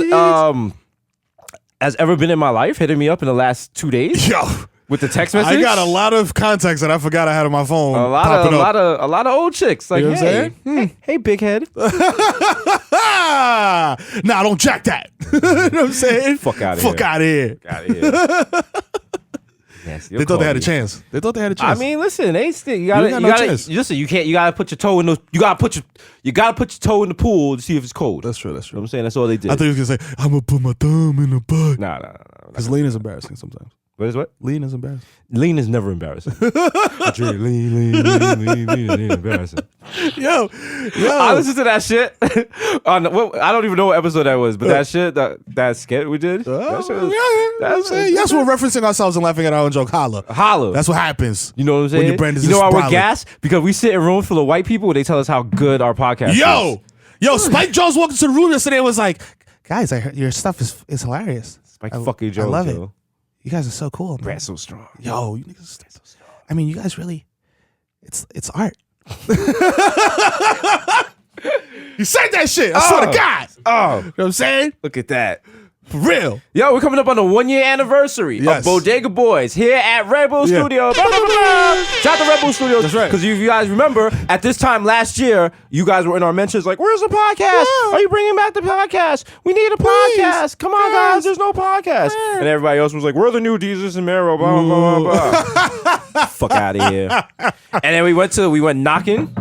has ever been in my life, hitting me up in the last 2 days. Yo, with the text message. I got a lot of contacts that I forgot I had on my phone. A lot of old chicks. Like, you know hey, big head. Nah, don't jack that. You know what I'm saying? Fuck out of here. Fuck out of here. Yes, they thought they had a chance. I mean, listen, you gotta put your toe in the. You gotta put your toe in the pool to see if it's cold. That's true. You know what I'm saying? That's all they did. I thought you was gonna say, I'm gonna put my thumb in the butt. Nah. Because lean is embarrassing sometimes. What is what? Lean is embarrassing. Lean is never embarrassing. lean is embarrassing. Yo. I listened to that shit. I don't even know what episode that was, but that shit, that skit we did. That's we're referencing ourselves and laughing at our own joke. Holla. That's what happens. You know what I'm saying? When your brand is why we're gassed? Because we sit in rooms full of white people where they tell us how good our podcast is. Yo, Spike Jones walked into the room yesterday and was like, guys, I heard your stuff is hilarious. Spike fucking Jones. I love it. You guys are so cool, man. Brand's so strong. Yo, you niggas are so strong. I mean, you guys really, it's art. You said that shit. I swear to God. Oh. You know what I'm saying? Look at that. For real. Yo, we're coming up on the 1-year anniversary of Bodega Boys here at Red Bull Studios. Shout out to Red Bull Studios. That's right. Because if you guys remember, at this time last year, you guys were in our mentions like, where's the podcast? Are you bringing back the podcast? We need a podcast. Come on, guys. There's no podcast. And everybody else was like, we're the new Desus and Mero. Blah, blah, blah, blah. Fuck out of here. And then we went knocking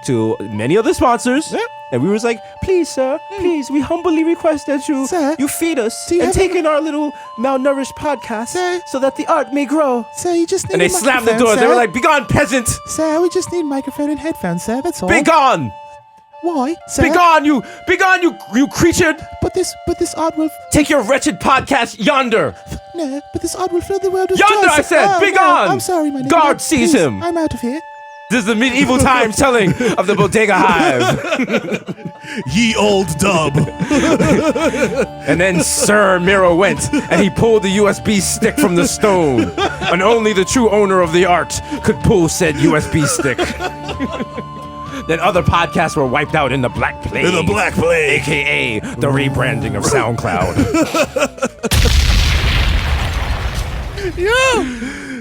to many other sponsors. And we was like, please, sir, please, we humbly request that you feed us and take in our little malnourished podcast so that the art may grow. Sir, you just need and they slammed the doors. They were like, be gone, peasant. Sir, we just need microphone and headphones, sir, that's all. Be gone. Why, sir? Be gone, you creature. But this art will... Take your wretched podcast yonder. No, but this art will fill the world with Yonder, joy. I said, be gone. I'm sorry, my name. Guard sees him. I'm out of here. This is the medieval times telling of the Bodega Hive. Ye old Dubb. And then Sir Mero went and he pulled the USB stick from the stone. And only the true owner of the art could pull said USB stick. Then other podcasts were wiped out in the Black Plague. AKA the rebranding of SoundCloud.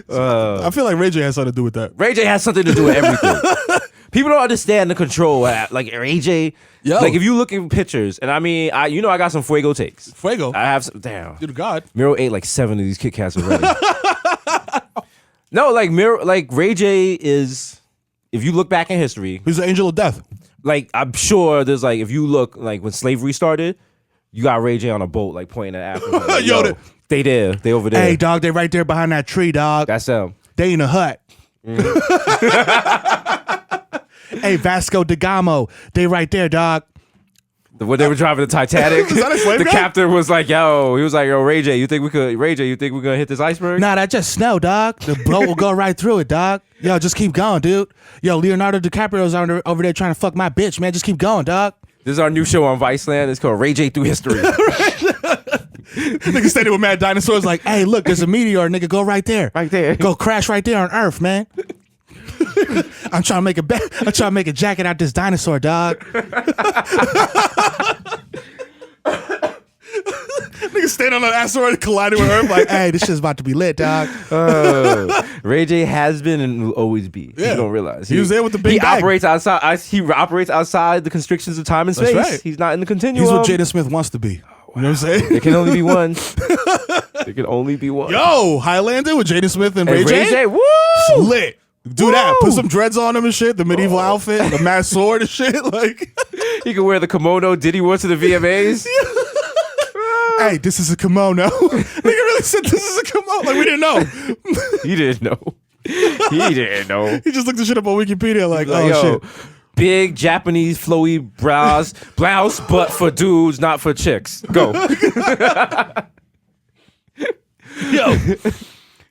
I feel like Ray J has something to do with that. Ray J has something to do with everything. People don't understand the control. Like Ray J, like if you look at pictures, and I mean, I got some fuego takes. Fuego? I have some, damn. Dude, God. Mero ate like 7 of these Kit Kats already. No, like Ray J is, if you look back in history. He's the angel of death. Like, I'm sure there's like, if you look, like when slavery started, you got Ray J on a boat, like pointing at Africa. Like, yo, they there. They over there. Hey, dog, they right there behind that tree, dog. That's them. They in a hut. Hey, Vasco da Gama, they right there, dog. When they were driving the Titanic, Is that a slave the guy? captain was like, yo, Ray J, you think we're gonna hit this iceberg? Nah, that just snow, dog. The boat will go right through it, dog. Yo, just keep going, dude. Yo, Leonardo DiCaprio's over there trying to fuck my bitch, man. Just keep going, dog. This is our new show on Viceland. It's called Ray J Through History. Nigga standing with mad dinosaurs like, hey, look, there's a meteor, nigga. Go right there. Right there. Go crash right there on Earth, man. I'm trying to make a jacket out this dinosaur, dog. Nigga standing on an asteroid colliding with Earth like, hey, this shit's about to be lit, dog. Ray J has been and will always be. Yeah. You don't realize. He was there with the big He bag. operates outside. He operates outside the constrictions of time and space. That's right. He's not in the continuum. He's what Jaden Smith wants to be. You know what I'm saying? There can only be one. There can only be one. Yo, Highlander with Jaden Smith and Ray J. Woo! It's lit. Do that. Woo! Put some dreads on him and shit. The medieval outfit, the mad sword and shit. Like, He can wear the kimono Diddy wore to the VMAs. hey, this is a kimono. Nigga really said this is a kimono. Like, we didn't know. He didn't know. He didn't know. He just looked the shit up on Wikipedia like, Like, oh, yo, shit. big Japanese flowy blouse, but for dudes, not for chicks. Go. Yo.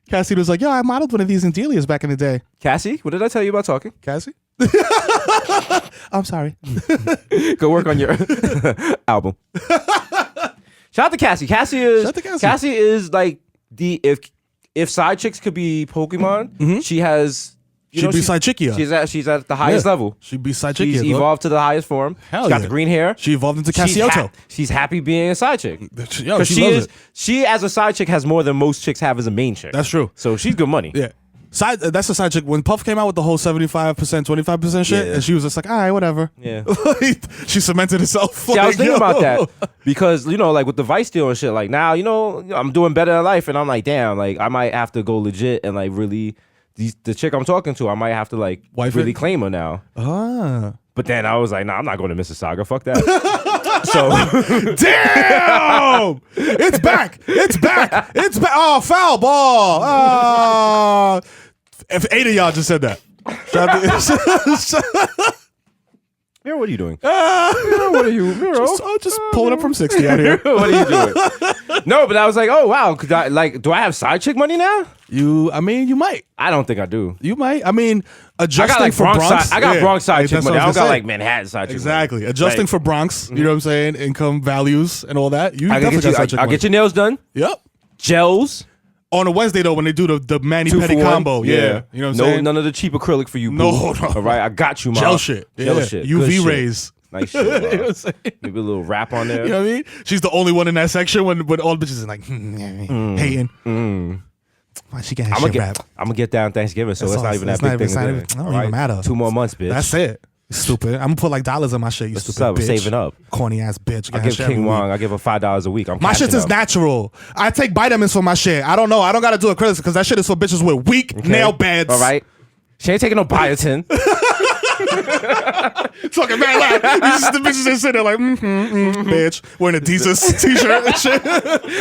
Cassie was like, yo, I modeled one of these in Delia's back in the day. Cassie, what did I tell you about talking? Cassie? I'm sorry. Go work on your album. Shout out to Cassie. Cassie is like the if Sidechicks could be Pokemon, she has. She'd be Sidechickia. She's at the highest level. She'd be Sidechickia. She's evolved to the highest form. Hell She's got yeah. the green hair. She evolved into Cassioto. She's happy being a side chick. Yo, she loves it. She as a side chick has more than most chicks have as a main chick. That's true. So she's good money. Yeah. That's a side chick. When Puff came out with the whole 75%, 25% shit, and she was just like, all right, whatever. Yeah. She cemented herself. See, I was thinking about that because, you know, like with the Vice deal and shit, like now, you know, I'm doing better in life and I'm like, damn, like I might have to go legit and like really, the chick I'm talking to, I might have to like really claim her now. Ah. But then I was like, nah, I'm not going to Mississauga. Fuck that. So, damn! It's back! It's back! It's back! Oh, foul ball! Oh. If 8 of y'all just said that. Mero, what are you doing? Mero, what are you, Mero? Just pulling up from 60 out here. What are you doing? No, but I was like, oh wow, do I have side chick money now? You might. I don't think I do. You might. I mean, I got adjusting like for Bronx. I got Bronx side chick that's money. what I don't was got gonna like say. Manhattan side chick Exactly. money. Adjusting Like, for Bronx, you know what I'm saying? Income values and all that. You definitely got side chick I'll money. get your nails done. Yep. Gels. On a Wednesday though, when they do the mani 2 for pedi 1. combo, yeah. You know what I'm saying? None of the cheap acrylic for you. Boo. No. All right, I got you, man. Gel shit. Gel Yeah. shit. UV Good shit. rays. Nice shit, bro. You know what I'm saying? Maybe a little rap on there. You know what I mean? She's the only one in that section when all the bitches are like hating. Why she can't rap? I'm gonna get down Thanksgiving, so it's not even that big thing. It don't even matter. 2 more months, bitch. That's it. Stupid. I'm gonna put like dollars in my shit. You stupid up, bitch. saving up. Corny ass bitch. I give King Wong. I give her $5 a week. My shit is natural. I take vitamins for my shit. I don't know. I don't gotta do a criticism because that shit is for bitches with weak nail beds. All right. She ain't taking no biotin. Talking mad loud. The bitches just sitting there like, bitch, wearing a Desus t-shirt and shit.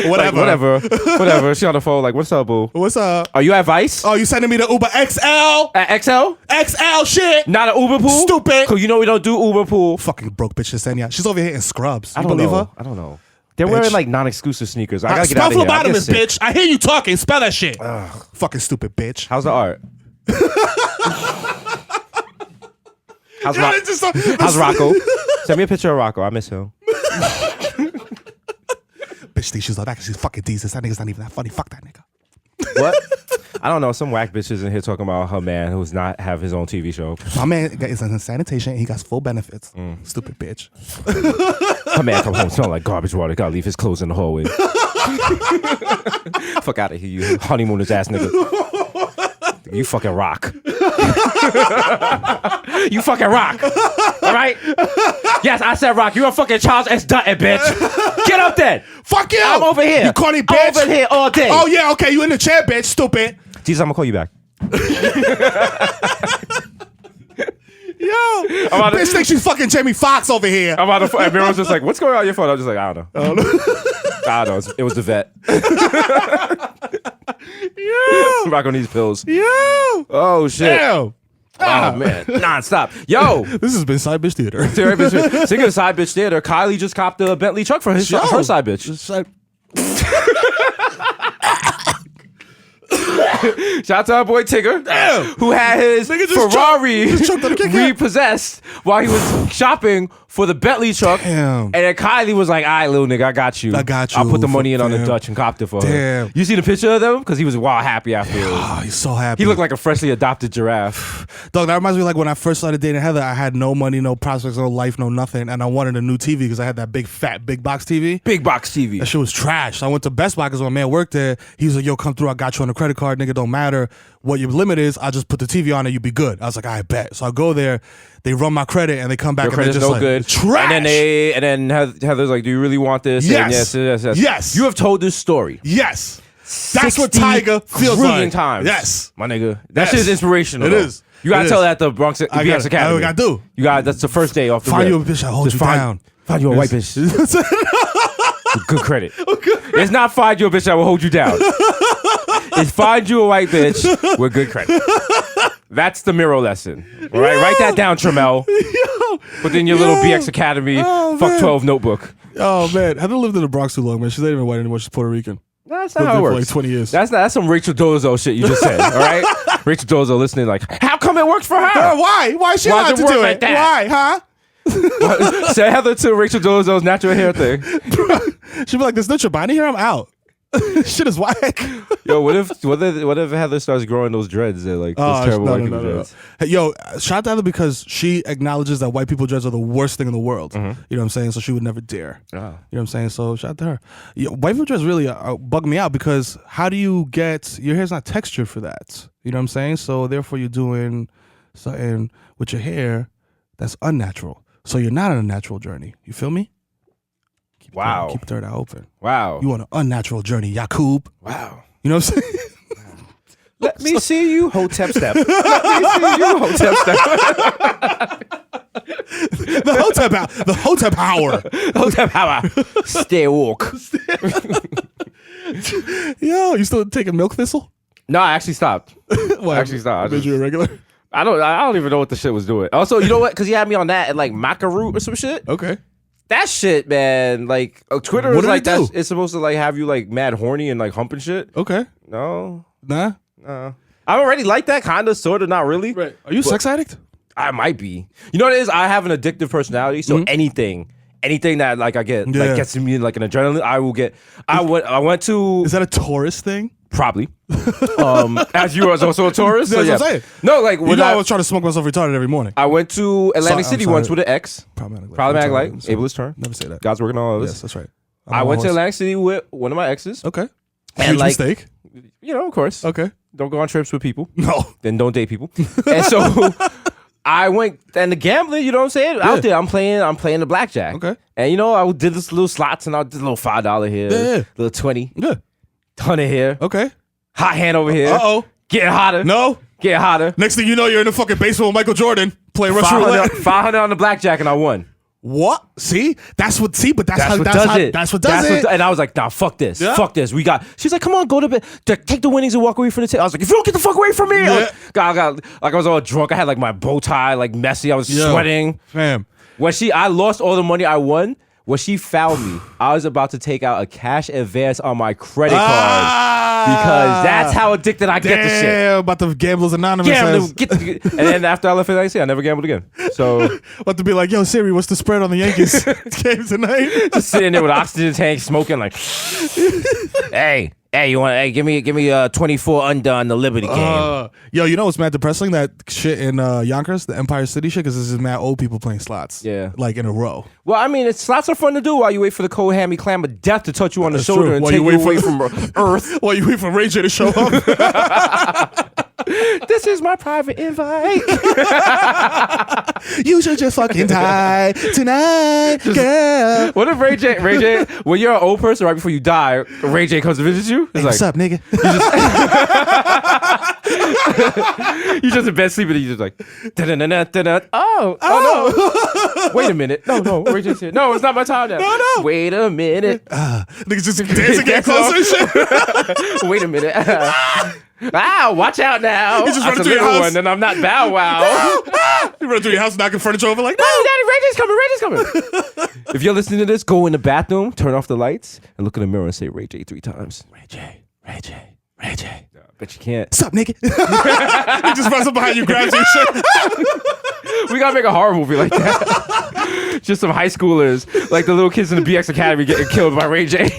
Whatever. Whatever. She on the phone like, what's up, boo? What's up? Are you at Vice? Oh, you sending me the Uber XL? XL? XL shit. Not an Uber pool? Stupid. Cause you know we don't do Uber pool. Fucking broke bitch Yesenia. She's over here in scrubs. You I don't believe know. her? I don't know. They're wearing like non-exclusive sneakers. I gotta get spell out of here. phlebotomist, bitch. I hear you talking. Spell that shit. Fucking stupid bitch. How's the art? How's Rocco? Send me a picture of Rocco. I miss him. Bitch thinks she's like that because she's fucking Desus. That nigga's not even that funny. Fuck that nigga. What? I don't know. Some whack bitches in here talking about her man who's not have his own TV show. My man is in sanitation and he got full benefits. Stupid bitch. Her man come home smelling like garbage water. Gotta leave his clothes in the hallway. Fuck out of here, you honeymooners ass nigga. You fucking rock. You fucking rock. All right? Yes, I said rock. You a fucking Charles S. Dutton, bitch. Get up then. Fuck you. I'm over here. You corny bitch. I'm over here all day. Oh, yeah, okay. You in the chair, bitch. Stupid. Jesus, I'm gonna call you back. Yo. Bitch thinks she's fucking Jamie Foxx over here. I'm about to. And Mero's just like, what's going on your phone? I'm just like, I don't know. I don't know. It was the vet. Yeah. I'm back on these pills. Yeah. Oh, shit. Damn. Oh, man. Non-stop. Yo. This has been Side Bitch Theater. Speaking of Side Bitch Theater, Kylie just copped a Bentley truck for her side bitch. Shout out to our boy Tigger, who had his Ferrari repossessed while he was shopping for the Bentley truck. Damn. And then Kylie was like, all right, little nigga, I got you. I'll put the money in on the Dutch and copped it for her. You see the picture of them? Because he was wild happy afterwards. Oh, he's so happy. He looked like a freshly adopted giraffe. Dog, that reminds me like when I first started dating Heather, I had no money, no prospects, no life, no nothing. And I wanted a new TV because I had that big box TV. Big box TV. That shit was trash. So I went to Best Buy because my man worked there. He was like, yo, come through. I got you on a credit card. Nigga, don't matter what your limit is. I'll just put the TV on and you'll be good. I was like, I bet. So I go there. They run my credit and they come back Your and they're credit's just no like, good. Trash. And then Heather's like, do you really want this? Yes. And yes. Yes. You have told this story. Yes. That's what Tiger feels like. Times. Yes. My nigga. That shit is inspirational. It is. You gotta tell that the Bronx BX Academy. I gotta do. That's the first day off the Find rip. you a bitch that holds you down. Find you a white bitch. With good credit. It's not find you a bitch that will hold you down. It's find you a white bitch with good credit. That's the Mero lesson. All right, write that down, Tramel. Put in your little BX Academy fuck 12 notebook. Oh man, Heather lived in the Bronx too long, man. She's not even white anymore. She's Puerto Rican. That's not how it works. For like 20 years. That's some Rachel Dolezal shit you just said. All right, Rachel Dolezal listening like, how come it works for her? Why? Why is she allowed to do like it? That? Why? Huh? Say Heather to Rachel Dolezal's natural hair thing. She'd be like, "There's no Chobani here. I'm out." Shit is whack. Yo, what if Heather starts growing those dreads? They're like those terrible white people dreads. Hey, yo, shout out to Heather because she acknowledges that white people dreads are the worst thing in the world. You know what I'm saying? So she would never dare. You know what I'm saying? So shout out to her. Yo, white people dreads really bug me out because how do you get your hair's not textured for that? You know what I'm saying? So therefore you're doing something with your hair that's unnatural. So you're not on a natural journey. You feel me? Wow. Keep the third eye open. Wow. You on an unnatural journey, Yakub. Wow. You know what I'm saying? Let me see you, Hotep step. Let me see you, Hotep step. The Hotep hour. Hotep hour. Stay walk. Yo, you still taking milk thistle? No, I actually stopped. What? I actually stopped. Made you a regular? I don't even know what the shit was doing. Also, you know what? Because he had me on that and like maca root or some shit. Okay. That shit, man. Like Twitter What is did like it do? that. It's supposed to like have you like mad horny and like humping shit. Okay. No. Nah. I'm already like that, kind of, sort of, not really. Right. Are you a sex addict? I might be. You know what it is? I have an addictive personality, so anything that like I get like gets me like an adrenaline, I will get. I went to. Is that a Taurus thing? Probably. As you was also a tourist. That's what I'm saying. No, like You when know I was trying to smoke myself retarded every morning. I went to Atlantic I'm City sorry. once with an ex. Problematic Light. I'm Ableist term. Never say that. God's working on all of Yes, this. that's right. I went to Atlantic City with one of my exes. Okay. And Huge like, mistake. You know, of course. Okay. Don't go on trips with people. No. Then don't date people. And so I went, and the gambling, you know what I'm saying? Out there, I'm playing the blackjack. Okay. And you know, I did this little slots, and I did a little $5 here, little 20, Yeah. 100 here, Okay. hot hand over here. Uh-oh. Getting hotter. No. Getting hotter. Next thing you know, you're in the fucking basement with Michael Jordan playing Russian roulette. 500 on the blackjack, and I won. What? See? That's what does it. That's what does it. And I was like, nah, fuck this. Yeah. Fuck this. She's like, come on, go to bed. Take the winnings and walk away from the table. I was like, if you don't get the fuck away from me. Yeah. I was all drunk. I had like my bow tie, like messy. I was sweating. Fam. I lost all the money I won. When she found me, I was about to take out a cash advance on my credit card because that's how addicted I get to shit. Damn, about the Gamblers Anonymous. And then after I left Atlantic, I never gambled again. So about to be like, yo, Siri, what's the spread on the Yankees game tonight? just sitting there with an oxygen tank, smoking like, hey, you want? Hey, give me a 24 under on the Liberty game. Yo, you know what's mad depressing? That shit in Yonkers, the Empire City shit, because this is mad old people playing slots. Yeah. Like in a row. Well, I mean, slots are fun to do while you wait for the cold hammy clam of death to touch you on the That's shoulder true. and While take you you wait away for- from Earth. While you wait for Ray J to show up. This is my private invite. You should just fucking die tonight, girl. What if Ray J, when you're an old person right before you die, Ray J comes to visit you? Hey, It's what's up, nigga? You're just in bed sleeping and you're just like, da-da-da-da-da-da. Oh no. Wait a minute. No, Ray J's here. No, it's not my time now. No. Wait a minute. Niggas just dancing, get closer and shit. Wait a minute. Watch out now. He's just That's running a through your little house. one, and I'm not Bow Wow. You run through your house, knocking furniture over like, No, Daddy, Ray J's coming. Ray J's coming. If you're listening to this, go in the bathroom, turn off the lights, and look in the mirror and say Ray J 3 times. Ray J, Ray J, Ray J. No, but you can't. what's up, nigga? He just runs up behind you, grabs your shirt. We gotta make a horror movie like that. Just some high schoolers, like the little kids in the BX Academy getting killed by Ray J.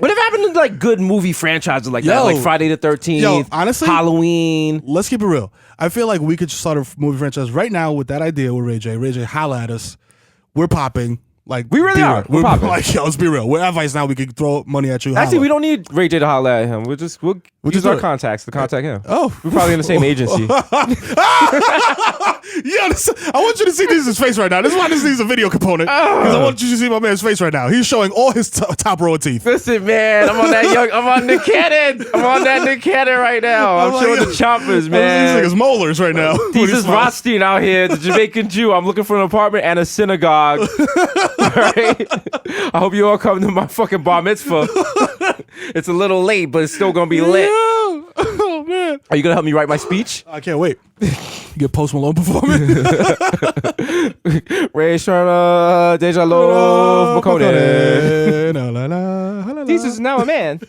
What if happened to like good movie franchises like that, like Friday the 13th? Yo, honestly, Halloween. Let's keep it real. I feel like we could start a movie franchise right now with that idea with Ray J. Ray J, holla at us. We're popping. Like We really be are. real. We're popping. Like, yo, let's be real. We're advice now. We could throw money at you. Actually, holla. we don't need Ray J to holler at him. We'll use just our do it. contacts to contact him. Oh, We're probably in the same agency. Yo, I want you to see this face right now. This is why this needs a video component. Because I want you to see my man's face right now. He's showing all his top row of teeth. Listen, man, I'm on Nick Cannon. I'm on that Nick Cannon right now. I'm like, showing the chompers, man. These niggas molars right now. Desus Rothstein out here, the Jamaican Jew. I'm looking for an apartment and a synagogue. All right? I hope you all come to my fucking bar mitzvah. It's a little late, but it's still gonna be lit. Oh, man. Are you gonna help me write my speech? I can't wait. Get Post Malone performing. Ray Sharma, Deja Love, Makone. Desus is now a man.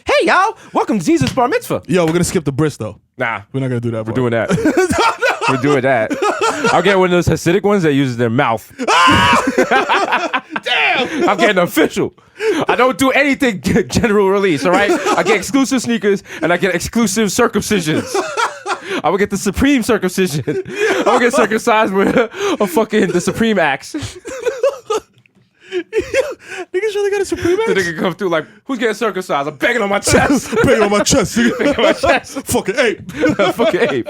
Hey, y'all. Welcome to Desus Bar Mitzvah. Yo, we're going to skip the bris, though. Nah. We're not going to do that. We're doing that. We're doing that. I'll get one of those Hasidic ones that uses their mouth. Damn! I'm getting official. I don't do anything general release, all right? I get exclusive sneakers and I get exclusive circumcisions. I will get the supreme circumcision. I will get circumcised with a fucking the supreme axe. Niggas really got a Supreme The Axe? nigga come through like, who's getting circumcised? I'm banging on my chest. Bang on my chest. Banging on my chest. Fucking ape. Fucking ape.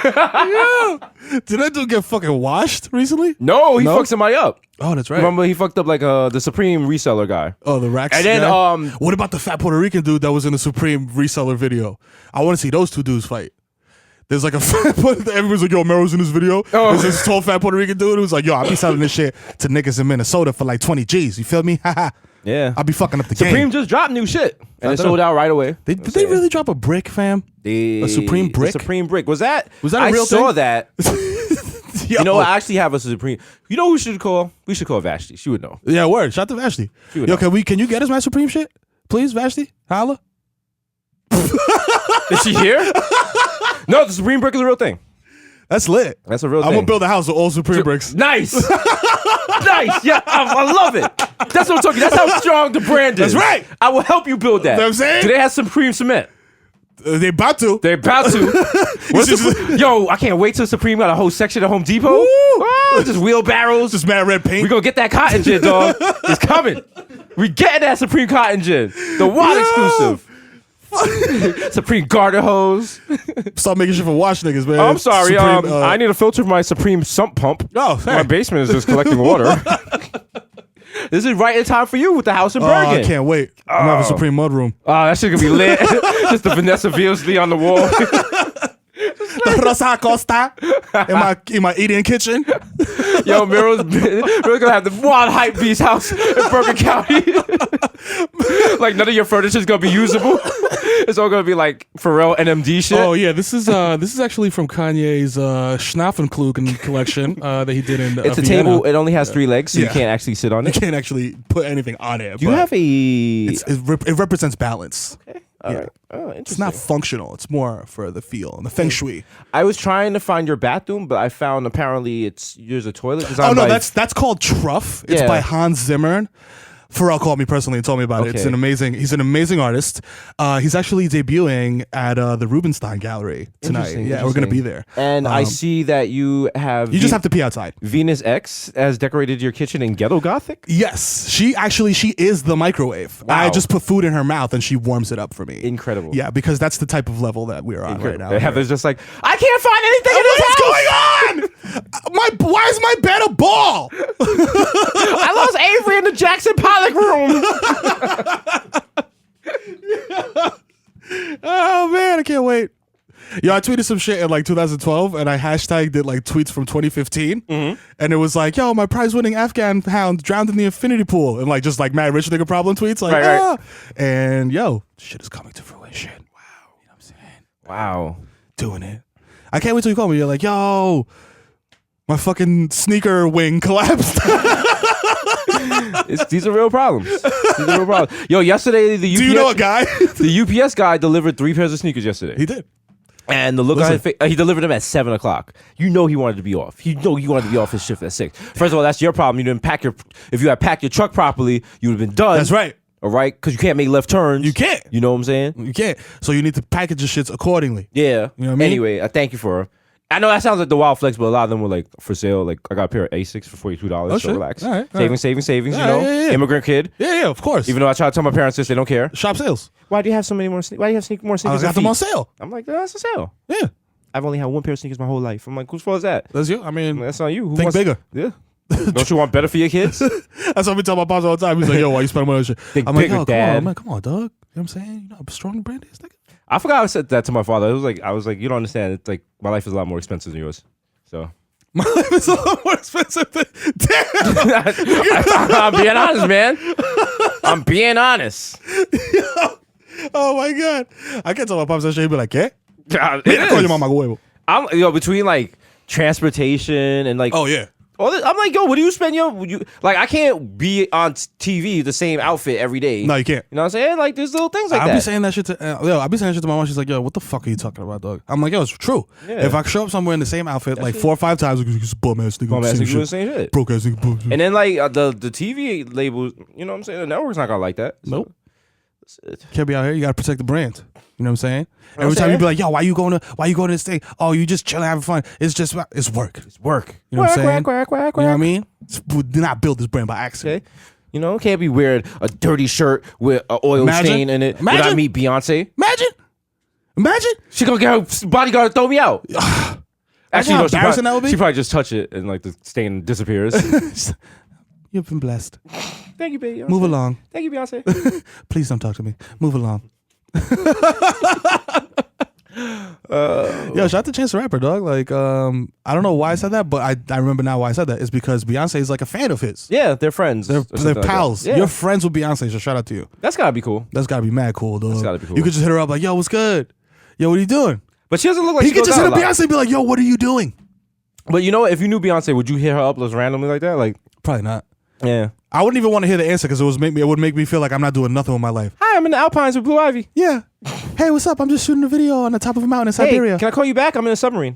Yeah. Did that dude get fucking washed recently? No, he No? fucked somebody up. Oh, that's right. Remember, he fucked up like the Supreme reseller guy. Oh, the racks. And then, guy? What about the fat Puerto Rican dude that was in the Supreme reseller video? I want to see those two dudes fight. There's like a fat, everyone's like, yo, Mero's in this video. Oh. There's this tall fat Puerto Rican dude who's like, yo, I'll be selling this shit to niggas in Minnesota for like 20 G's. You feel me? Haha. Yeah. I'll be fucking up the Supreme game. just dropped new shit. And it thought- sold out right away. Did they really drop a brick, fam? A Supreme brick? Supreme brick. Was that a real I saw thing? that. Yo. You know what? I actually have a Supreme. You know who we should call? We should call Vashti. She would know. Yeah, word. Shout out to Vashti. would Yo, know. can you get us my Supreme shit? Please, Vashti? Holla. Is she here? No, the Supreme brick is a real thing. That's lit. That's a real I'm thing. gonna build a house with all Supreme bricks. Nice. Nice. Yeah, I love it. That's what I'm talking. That's how strong the brand is. That's right. I will help you build that. You know what I'm saying? Do they have Supreme cement? They about to. They're about to. Yo, I can't wait till Supreme got a whole section at Home Depot. Oh, just wheelbarrows. Just mad red paint. We gonna get that cotton gin, dog. It's coming. We getting that Supreme cotton gin. The wild exclusive. Supreme garter hose. Stop making shit for wash niggas, man. Oh, I'm sorry. Supreme, I need a filter for my Supreme sump pump. Oh, hey. My basement is just collecting water. This is right in time for you with the house in Bergen. I can't wait. I'm gonna have a Supreme mudroom. Oh, that shit gonna be lit. Just the Vanessa Beasley on the wall. The Rosa Costa in my eating kitchen. Yo, Mero's gonna have the wild hype beast house in Bergen County. Like none of your furniture's gonna be usable. It's all gonna be like Pharrell NMD shit. Oh yeah, this is actually from Kanye's Schnaffenklugen collection that he did in. It's a Vienna. table. It only has 3 legs, so you Yeah. can't actually sit on You it. can't actually put anything on it. Do you but have a? it represents balance. All yeah. right. Oh, interesting. It's not functional. It's more for the feel and the feng shui. I was trying to find your bathroom, but I found apparently there's a toilet Oh designed no, by- that's called Truff. It's Yeah. by Hans Zimmer. Pharrell called me personally and told me about it. It's Okay. he's an amazing artist. He's actually debuting at the Rubenstein Gallery tonight. Interesting, Yeah, we're gonna interesting. be there. And I see that you have You just have to pee outside. Venus X has decorated your kitchen in ghetto gothic. Yes, she is the microwave. Wow. I just put food in her mouth and she warms it up for me. Incredible. Yeah, because that's the type of level that we're on right now. Heather's just like, I can't find anything in this house. What's going on? Why is my bed a ball? I lost Avery in the Jackson Pollock room. Oh man, I can't wait. Yo, I tweeted some shit in like 2012 and I hashtagged it like tweets from 2015. And it was like, yo, my prize winning Afghan hound drowned in the infinity pool. And like just like mad rich nigga problem tweets. Like, Right. ah. And yo, shit is coming to fruition. Wow. You know what I'm saying? Wow. Doing it. I can't wait till you call me. You're like, yo, my fucking sneaker wing collapsed. These are real problems. Yo, yesterday the UPS, Do you know a guy? the UPS guy delivered 3 pairs of sneakers yesterday. He did. And the look on his face, he delivered them at 7 o'clock. You know he wanted to be off. You know he wanted to be off his shift at 6. First of all, that's your problem. You didn't pack if you had packed your truck properly, you would have been done. That's right. All right? Because you can't make left turns. You can't. You know what I'm saying? You can't. So you need to package your shits accordingly. Yeah. You know what I mean? Anyway, I thank you for her. I know that sounds like the wild flex, but a lot of them were like for sale. Like I got a pair of Asics for $42. Oh, so shit. relax. All right, all savings. Yeah, You know, yeah. immigrant kid. Yeah, of course. Even though I try to tell my parents this, they don't care. Shop sales. Why do you have so many more? Why do you have more I sneakers? got them on sale. I'm like, that's a sale. Yeah. I've only had 1 pair of sneakers my whole life. I'm like, whose fault is that? That's you. I mean, That's not you. Who think wants- bigger. Yeah. Don't you want better for your kids? That's what we tell my pops all the time. He's like, yo, why you spending money on shit? Think I'm like, bigger, yo, Dad. come on, dog. You know what I'm saying? You know how strong the brand is, nigga. I forgot I said that to my father. I was like, you don't understand. It's like my life is a lot more expensive than yours. So My life is a lot more expensive than... Damn! I'm being honest, man. I'm being honest. Oh, my God. I can't tell my pops that shit. He'd be like, ¿qué? It Mira, coño, is. mamá huevo. I'm between like transportation and like Oh, yeah. all this, I'm like, yo, what do you spend like I can't be on TV the same outfit every day. No, you can't. You know what I'm saying? Like there's little things like I'll that. be saying that shit to I'll be saying shit to my mom. She's like, yo, what the fuck are you talking about, dog? I'm like, yo, it's true. Yeah. If I show up somewhere in the same outfit like 4 or 5 times, it's bum ass nigga. Bum ass same nigga doing the same shit. Broke ass nigga. bullshit. And then like the TV labels, you know what I'm saying? The network's not gonna like that. So, Nope. Can't be out here. You gotta protect the brand. You know what I'm saying? I'm Every time saying? you be like, yo, why you going to this thing? Oh, you just chilling, having fun. It's just it's work. It's work. You know what I'm saying? Quack. You know what I mean? We did not build this brand by accident. Okay. You know, can't be wearing a dirty shirt with an oil Imagine. stain in it. Imagine. When I meet Beyonce, Imagine. she gonna get her bodyguard to throw me out. Actually, how no, she embarrassing that would be? She probably just touch it and like the stain disappears. You've been blessed. Thank you, baby. Move along. Thank you, Beyonce. Please don't talk to me. Move along. Yo, shout out to Chance the Rapper, dog. Like, I don't know why I said that, but I remember now why I said that. It's because Beyonce is like a fan of his. Yeah, they're friends. They're or something like pals. that. Yeah. You're friends with Beyonce, so shout out to you. That's gotta be cool. That's gotta be mad cool, dog. That's gotta be cool. You could just hit her up like, yo, what's good? Yo, what are you doing? But she doesn't look like He she could goes just hit out up a lot. Beyonce and be like, yo, what are you doing? But you know what? If you knew Beyonce, would you hit her up just randomly like that? Like, Probably not. yeah. I wouldn't even want to hear the answer because it would make me feel like I'm not doing nothing with my life. Hi, I'm in the Alpines with Blue Ivy. Yeah. Hey, what's up? I'm just shooting a video on the top of a mountain in Hey, Siberia. can I call you back? I'm in a submarine.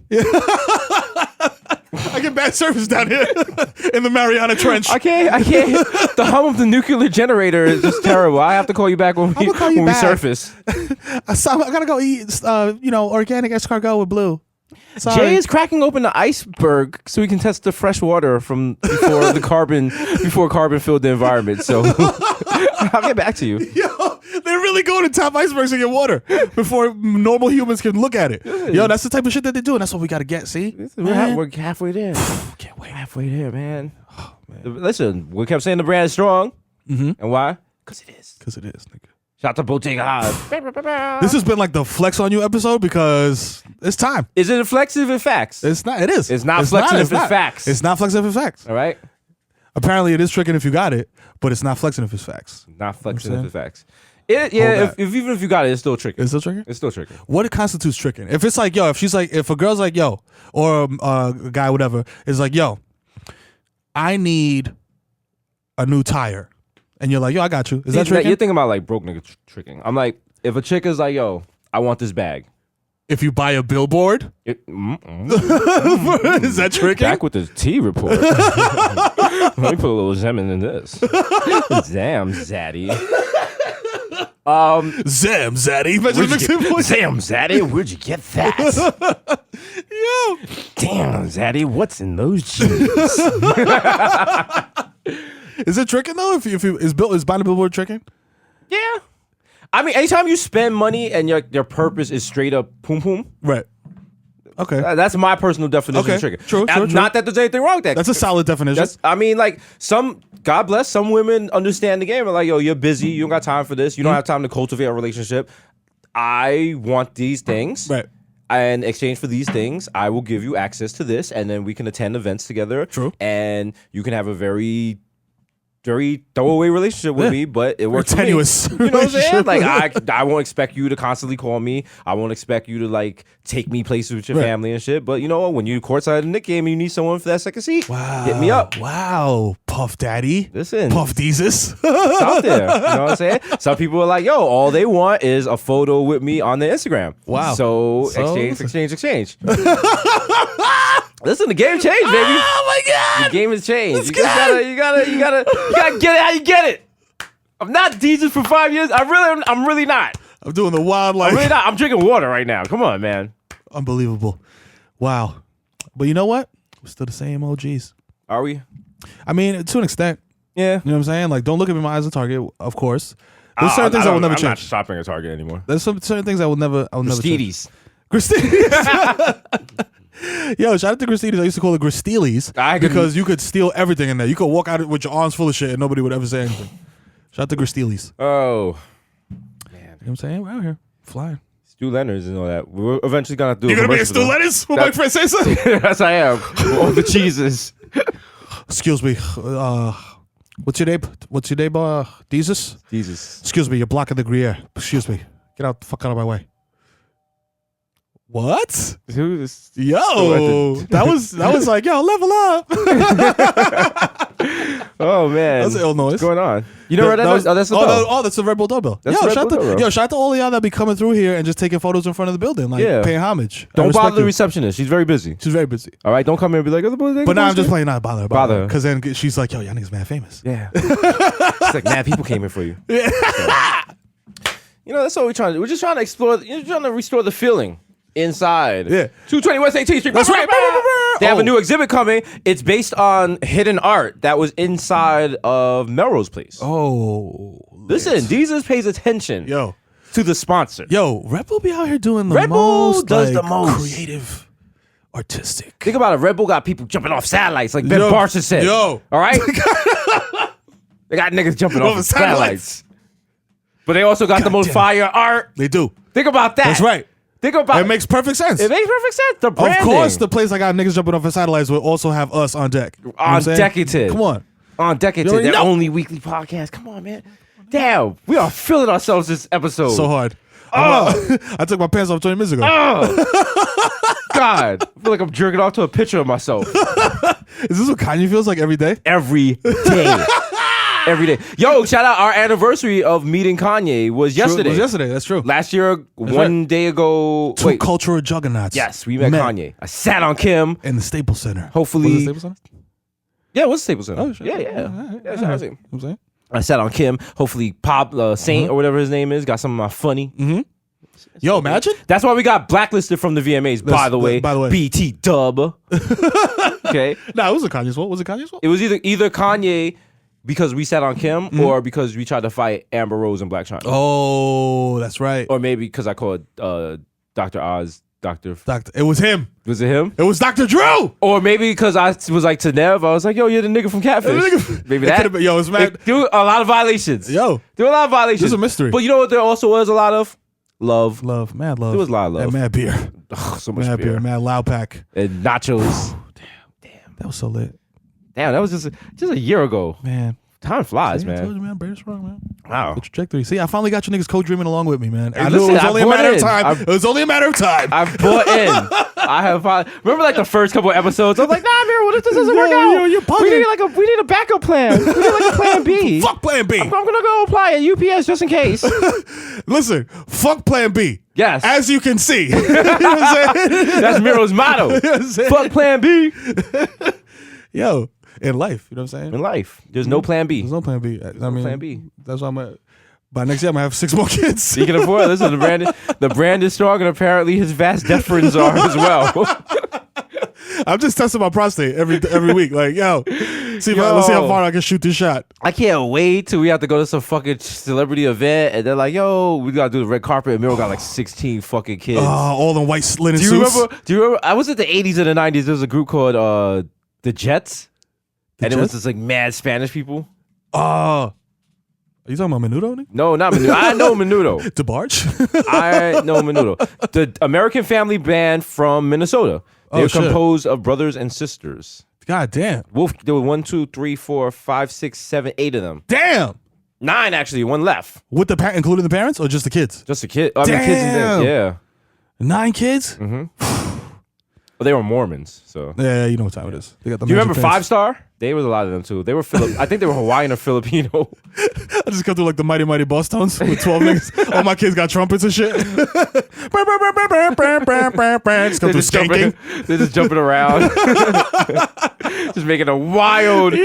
I get bad service down here in the Mariana Trench. I can't. The hum of the nuclear generator is just terrible. I have to call you back when we surface. I gotta go eat, organic escargot with Blue. Sorry. Jay is cracking open the iceberg so we can test the fresh water from before carbon filled the environment. So I'll get back to you. Yo, they're really going to top icebergs to get water before normal humans can look at it. Yo, that's the type of shit that they do, and that's what we gotta get. See, we're halfway there. Can't wait. Halfway there, man. Oh, man. Listen, we kept saying the brand is strong, and why? Because it is. Because it is, nigga. Shout out to Bodega Hive. This has been like the flex on you episode because it's time. Is it a flex if it's facts? It's not. It is. It's not flexing if it's facts. It's not flexing if it's facts. All right. Apparently, it is tricking if you got it, but it's not flexing if it's facts. Not flexing if it's facts. If even if you got it, it's still tricking. It's still tricking? It's still tricking. What constitutes tricking? If it's like, yo, if a girl's like, yo, or a guy, whatever, is like, yo, I need a new tire. And you're like, yo, I got you. Is that tricking? You're thinking about like broke nigga tricking. I'm like, if a chick is like, yo, I want this bag. If you buy a billboard, is that tricking? Back with the T report. Let me put a little Zemin in this. Damn, Zaddy. Zam Zaddy. Zam Zaddy, where'd you get that? Yo. Damn, Zaddy, what's in those jeans? Is it tricking though? Is buying a billboard tricking? Yeah. I mean, anytime you spend money and your purpose is straight up poom poom. Right. Okay. That's my personal definition of tricking. True. Not that there's anything wrong with that. That's a solid definition. God bless, some women understand the game. Like, yo, you're busy. You don't got time for this. You don't have time to cultivate a relationship. I want these things. Right. In exchange for these things, I will give you access to this, and then we can attend events together. True. And you can have a very throwaway relationship with me, but it works. Tenuous. You know what I'm saying? Like I won't expect you to constantly call me. I won't expect you to like take me places with your family and shit. But you know what? When you courtside in the Knick game, and you need someone for that second seat. Wow. Hit me up. Wow. Puff Daddy. Listen. Puff Desus. It's out there. You know what I'm saying? Some people are like, yo, all they want is a photo with me on their Instagram. Wow. So exchange. Listen, the game changed, baby. Oh my God! The game has changed. Let's You gotta get it how you get it. I'm not Desus for 5 years. I'm really not. I'm doing the wild life. I'm really not. I'm drinking water right now. Come on, man. Unbelievable. Wow. But you know what? We're still the same OGs. Are we? I mean, to an extent. Yeah. You know what I'm saying? Like, don't look at me in my eyes at Target, of course. There's certain things I will never change. I'm not shopping at Target anymore. There's certain things I will never Gristedes. Gristedes. Yo, shout out to Gristedes. I used to call it Gristeles because you could steal everything in there. You could walk out with your arms full of shit and nobody would ever say anything. Shout out to Gristeles. Oh, man. You know what I'm saying? We're out here flying. Stu Leonard's and all that. We're eventually going to do You're going to be a Stu Leonard's? What my friend says? Yes, I am. All the cheeses. Excuse me. What's your name? Desus? Jesus. Excuse me. You're blocking the Gruyere. Excuse me. Get out the fuck out of my way. What? Who is? Yo, that was like, yo, level up. Oh man, that's Illinois. What's going on? You know what that is? Oh, that's the bell. Oh, that's the Red Bull doorbell. Shout out to all of y'all that be coming through here and just taking photos in front of the building, like paying homage. Don't bother the receptionist. She's very busy. All right, don't come here and be like, but now I'm just playing not bother her. Because then she's like, yo, y'all niggas mad famous. Yeah. It's like, mad people came here for you. Yeah. So, you know, that's what we're trying to do. We're just trying to explore. You're trying to restore the feeling inside. Yeah. 220 West 18th Street. That's right. They have a new exhibit coming. It's based on hidden art that was inside of Mero's place. Oh. Listen, Desus pays attention to the sponsor. Yo, Red Bull be out here doing the Red Bull most. does the most. Creative, artistic. Think about it. Red Bull got people jumping off satellites like Ben Barson said. Yo. All right? They got niggas jumping off of satellites. But they also got the most fire art. They do. Think about that. That's right. Think about it. Makes perfect sense. It makes perfect sense. The branding. Of course, the place I got niggas jumping off of satellites will also have us on deck. You know on Decadent. Come on. On Decadent. Their only weekly podcast. Come on, man. Damn. We are feeling ourselves this episode. So hard. I took my pants off 20 minutes ago. God. I feel like I'm jerking off to a picture of myself. Is this what Kanye feels like every day? Every day. every day. Yo, shout out our anniversary of meeting Kanye was yesterday. It was yesterday. That's true. Last year, one day ago. Two cultural juggernauts. Yes, we met Kanye. I sat on Kim. In the Staples Center. Hopefully. Was it Staples Center? Yeah, it was Staples Center. Oh, sure. Yeah. I'm saying. I sat on Kim. Hopefully, Pop Saint or whatever his name is got some of my funny. Mm-hmm. Yo, imagine. That's why we got blacklisted from the VMAs. By the way, BT Dubb. Okay. Nah, it wasn't Kanye's fault. Was it Kanye's fault? It was either Kanye because we sat on Kim, or because we tried to fight Amber Rose and Black China. Oh, that's right. Or maybe because I called Dr. Oz Doctor. It was him. Was it him? It was Dr. Drew. Or maybe because I was like to Nev, I was like, yo, you're the nigga from Catfish. Maybe that. Yo, it's mad. There were a lot of violations. Yo. There were a lot of violations. This is a mystery. But you know what there also was a lot of? Love. Mad love. There was a lot of love. And mad beer. Ugh, so much Mad beer. Mad loud pack. And nachos. Damn. That was so lit. Damn, that was just a year ago. Man. Time flies, See, man. I told you, man. Brain is strong, man. Wow. The trajectory. See, I finally got you niggas co-dreaming along with me, man. Hey, I knew it was only a matter of time. I've It was only a matter of time. I've bought in. I have. Remember, like the first couple of episodes, I was like, "Nah, Mero, what if this doesn't work out? You're bugging. We need a backup plan. We need like a plan B. Fuck plan B. I'm gonna go apply at UPS just in case." Listen, fuck plan B. Yes, As you can see. You know what I'm saying? that's Mero's motto. You know what I'm saying? Fuck plan B. Yo, in life, you know what I'm saying? In life, there's no plan B. There's no plan B. I mean, plan B. That's why by next year I'm gonna have 6 more kids. You can afford. Listen, the brand is strong, and apparently his vast deferens are as well. I'm just testing my prostate every week. Like, yo, let's see how far I can shoot this shot. I can't wait till we have to go to some fucking celebrity event, and they're like, "Yo, we gotta do the red carpet." And Mero got like 16 fucking kids. All in white linen Do suits. you remember? I was at the 80s and the 90s. There was a group called the Jets, and it was just like mad Spanish people. Are you talking about Menudo? Nick? No, not Menudo. I know Menudo. DeBarge? I know Menudo. The American Family Band from Minnesota. They're composed of brothers and sisters. God damn. Wolf. There were 1, 2, 3, 4, 5, 6, 7, 8 of them. Damn. 9 actually. One left. With including the parents or just the kids? Just a kid. I mean, kids and yeah. 9 kids? Mm-hmm. Well, they were Mormons, so. Yeah, you know what time it is. They got the Do you remember magic 5 Star? They was a lot of them too. They were I think they were Hawaiian or Filipino. I just come through like the Mighty Mighty Boss Tones with 12 niggas. All my kids got trumpets and shit. Just come through skanking. They're just jumping around. Just making a wild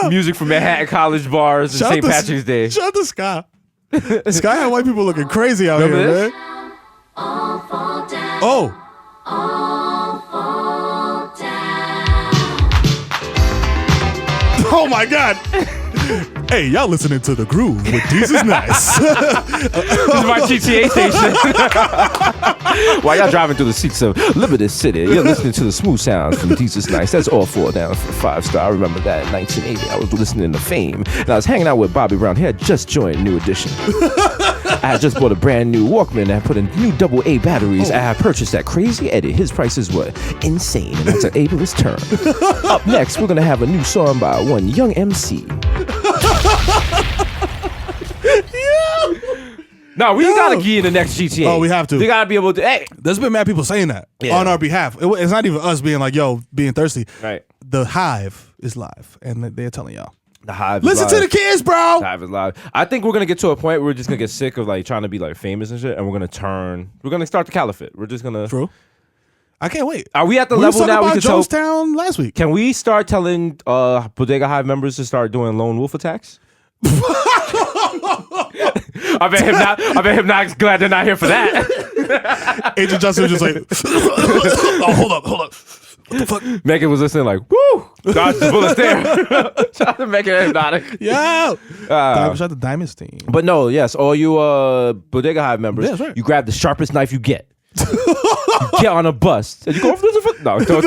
music from Manhattan College bars and St. Patrick's Day. Shout out to Sky. Sky had white people looking crazy out Remember here, this? man. Oh. Oh my God. Hey, y'all listening to The Groove with Desus Nice. This is my GTA station. While y'all driving through the streets of Liberty City, you're listening to the smooth sounds from Desus Nice. That's all 4 down for 5 Star. I remember that in 1980. I was listening to Fame, and I was hanging out with Bobby Brown. He had just joined New Edition. I had just bought a brand new Walkman. I put in new AA batteries. I had purchased that Crazy Eddie. His prices were insane, and that's an ableist term. Up next, we're going to have a new song by one Young MC. No, we gotta get in the next GTA. Oh, we have to. We gotta be able to. Hey, there's been mad people saying that on our behalf. It's not even us being like, yo, being thirsty. Right. The Hive is live, and they're telling y'all. The Hive. Listen is live. to the kids, bro. The Hive is live. I think we're gonna get to a point where we're just gonna get sick of like trying to be like famous and shit, and we're gonna start the caliphate. We're just gonna. True. I can't wait. Are we at the we level now? We can tell. Jonestown last week. Can we start telling Bodega Hive members to start doing lone wolf attacks? I bet him not glad they're not here for that. Agent Justin was just like, oh, hold up. What the fuck? Megan was listening like, woo! Dodge the bullets there. Shout out to Megan and Hypnotic. Yeah. Shout out to Diamond's team. But no, yes, all you Bodega Hive members, Yeah, that's right. you grab the sharpest knife you get. You get on a bus. And you go, no, don't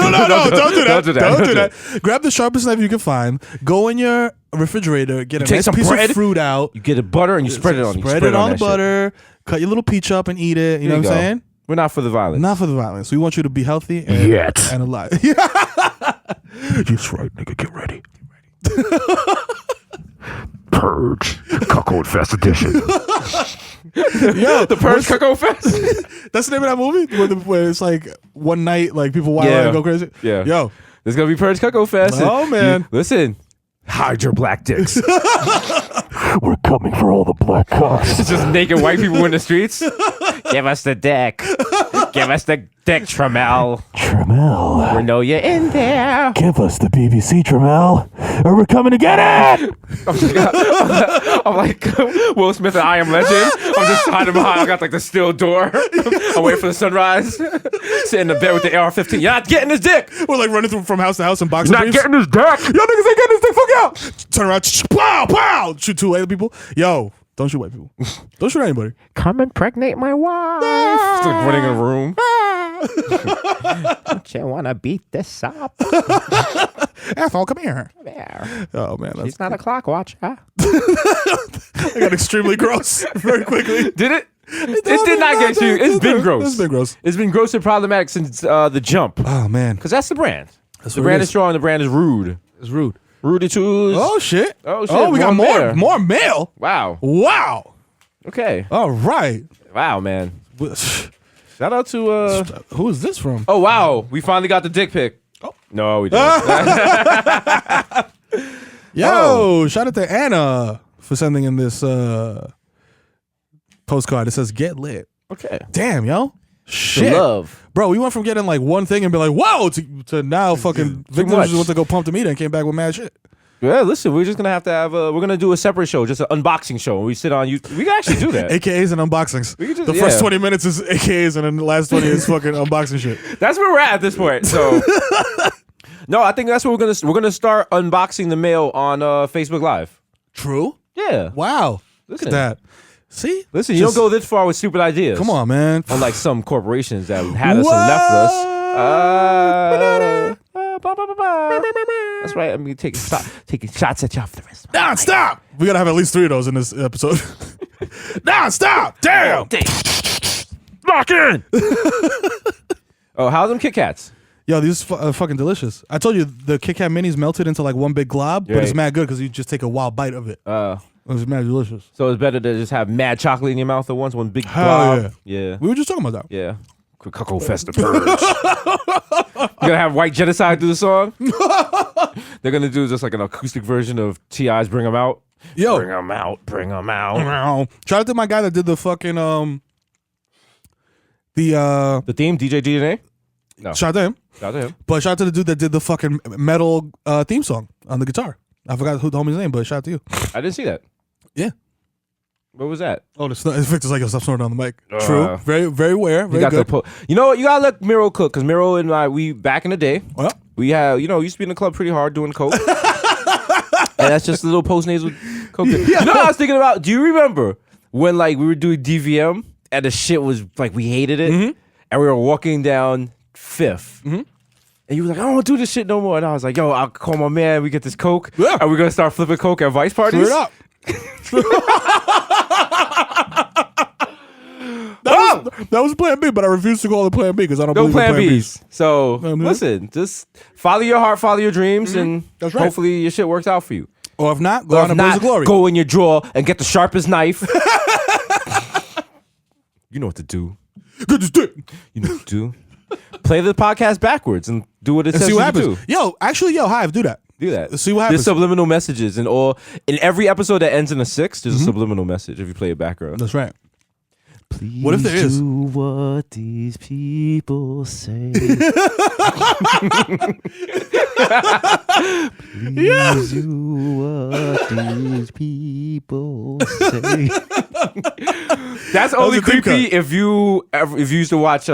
do that. Grab the sharpest knife you can find. Go in your refrigerator. Get a take nice some piece bread, of fruit out. You get a butter and you spread it on. Spread it on the butter. Cut your little peach up and eat it. You know what I'm saying? We're not for the violence. Not for the violence. We want you to be healthy and alive. That's right, nigga. Get ready. Purge. Cuckold Fest edition. Yo, the Purge Cuckold Fest. That's the name of that movie where it's like one night, like people wild out and go crazy. Yeah. Yo, there's gonna be Purge Cuckold Fest. Oh man, listen. Hide your black dicks. We're coming for all the black cocks. It's just naked white people in the streets. Give us the dick. Give us the dick, Tramel. Tramel. We know you're in there. Give us the BBC, Tramel, or we're coming to get it! I'm like Will Smith and I Am Legend. I'm just hiding behind. I got like the steel door. I'm waiting for the sunrise. Sitting in the bed with the AR-15. You're not getting his dick. We're like running through from house to house in boxing You're not getting his dick. Yo, niggas ain't getting his dick. Fuck out. Turn around. Pow, pow. Shoot 2 white people. Yo, don't shoot white people. Don't shoot anybody. Come impregnate my wife. It's like running in a room. Don't you want to beat this up? Ethel, come here. There. Oh, man. She's not a clock watcher. I got extremely gross very quickly. Did it? It did not get you. It's been gross. It's been gross. It's been gross and problematic since the jump. Oh, man. Because that's the brand. That's The what it brand is. is strong. The brand is rude. It's rude. Rudy Toos. Oh, shit. Oh, shit. Oh, we got More more mail. Wow. Wow. Okay. All right. Wow, man. Shout out to Who is this from? Oh wow, we finally got the dick pic. Oh no, we didn't. Yo, shout out to Anna for sending in this postcard. It says "Get lit." Okay. Damn, yo. To Shit. love. Bro, we went from getting like one thing and be like, whoa, to now fucking victims much. just went to go pump the meter and came back with mad shit. Yeah, listen, we're just gonna have to have we're gonna do a separate show, just an unboxing show. Where we sit on you. We can actually do that. AKAs and unboxings. We could just- The first yeah. 20 minutes is AKAs and then the last 20 is fucking unboxing shit. That's where we're at this point. So no, I think that's what we're gonna start unboxing the mail on Facebook Live. True? Yeah. Wow. Listen. Look at that. See? Listen, you don't go this far with stupid ideas. Come on, man. Unlike some corporations that had us and left us. That's right. I'm taking shots at you off the wrist. Nah, stop. We gotta have at least 3 of those in this episode. Nah, stop. Damn. Lock in. Oh, how's them Kit Kats? Yo, these fucking delicious. I told you the Kit Kat minis melted into like one big glob, but it's Right. mad good because you just take a wild bite of it. It was mad delicious. So it's better to just have mad chocolate in your mouth at once, one big Hell glob. Yeah. We were just talking about that. Yeah. Quick cuckoo festa purge. You're gonna have White Genocide do the song. They're gonna do just like an acoustic version of T.I.'s "Bring 'Em Out." Yo, Bring 'em out, bring 'em out. shout out to my guy that did the fucking The theme, DJ DNA. No, shout out to him. shout out to him. But shout out to the dude that did the fucking metal theme song on the guitar. I forgot who the homie's name, but shout out to you. I didn't see that. Yeah. What was that? Oh, it's Victor's like, yo, stop snorting on the mic. True. Very, very aware. Very You got good. you know what? You gotta let Mero cook because Mero and I, we back in the day, Oh, yeah. we had used to be in the club pretty hard doing coke, and that's just a little post nasal coke. You know what I was thinking about? Do you remember when like we were doing DVM and the shit was like we hated it, and we were walking down Fifth. And you was like, I don't want to do this shit no more. And I was like, yo, I'll call my man. We get this coke. Yeah. And we're going to start flipping coke at Vice parties. Straight up. That was plan B, but I refuse to call it plan B because I don't No believe in plan Bs. So, Mhm. listen, just follow your heart, follow your dreams, and That's right. hopefully your shit works out for you. Or if not, go Or on if to Blaze not, of Glory. go in your drawer and get the sharpest knife. You know what to do. Get this dick. You know what to do. Play the podcast backwards and do what it And says see what you happens. do. Yo, actually, Hive, do that. Do that. See what There's happens. subliminal messages in every episode that ends in a 6, there's a subliminal message if you play it background. That's right. Please What if there is? do what these people say. Please do what these people say. That's only a deep creepy if you used to watch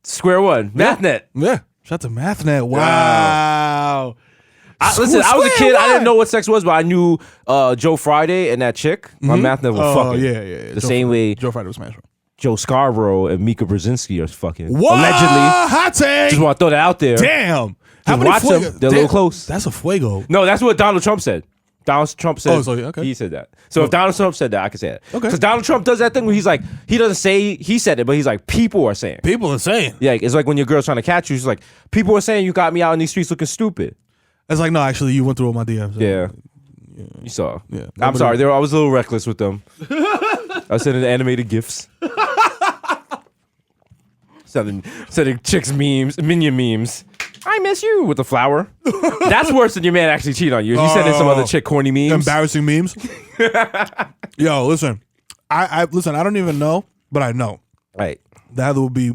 Square One, MathNet. Yeah. Shout out to MathNet. Wow. Listen, I was a Square kid. I didn't One. know what sex was, but I knew Joe Friday and that chick on MathNet were Oh, fucking. yeah. The same way Joe Friday was smash. Joe Scarborough and Mika Brzezinski are fucking. What? Allegedly. Hot take. Just want to throw that out there. Damn. Watch them. They're a little close. That's a fuego. No, that's what Donald Trump said. Donald Trump said. Oh, so, yeah, okay. He said that. So if Donald Trump said that, I can say it. Okay. Because Donald Trump does that thing where he's like, he doesn't say he said it, but he's like, people are saying. People are saying. Yeah, it's like when your girl's trying to catch you. She's like, people are saying you got me out in these streets looking stupid. It's like, no, actually, you went through all my DMs. Yeah. You saw. Yeah. I'm sorry. I was a little reckless with them. I was sending animated GIFs. sending chicks memes, minion memes. I miss you with the flower. That's worse than your man actually cheating on you. If you send in some other chick corny memes. Embarrassing memes. Yo, listen. I listen, I don't even know, but I know. Right. The Heather would be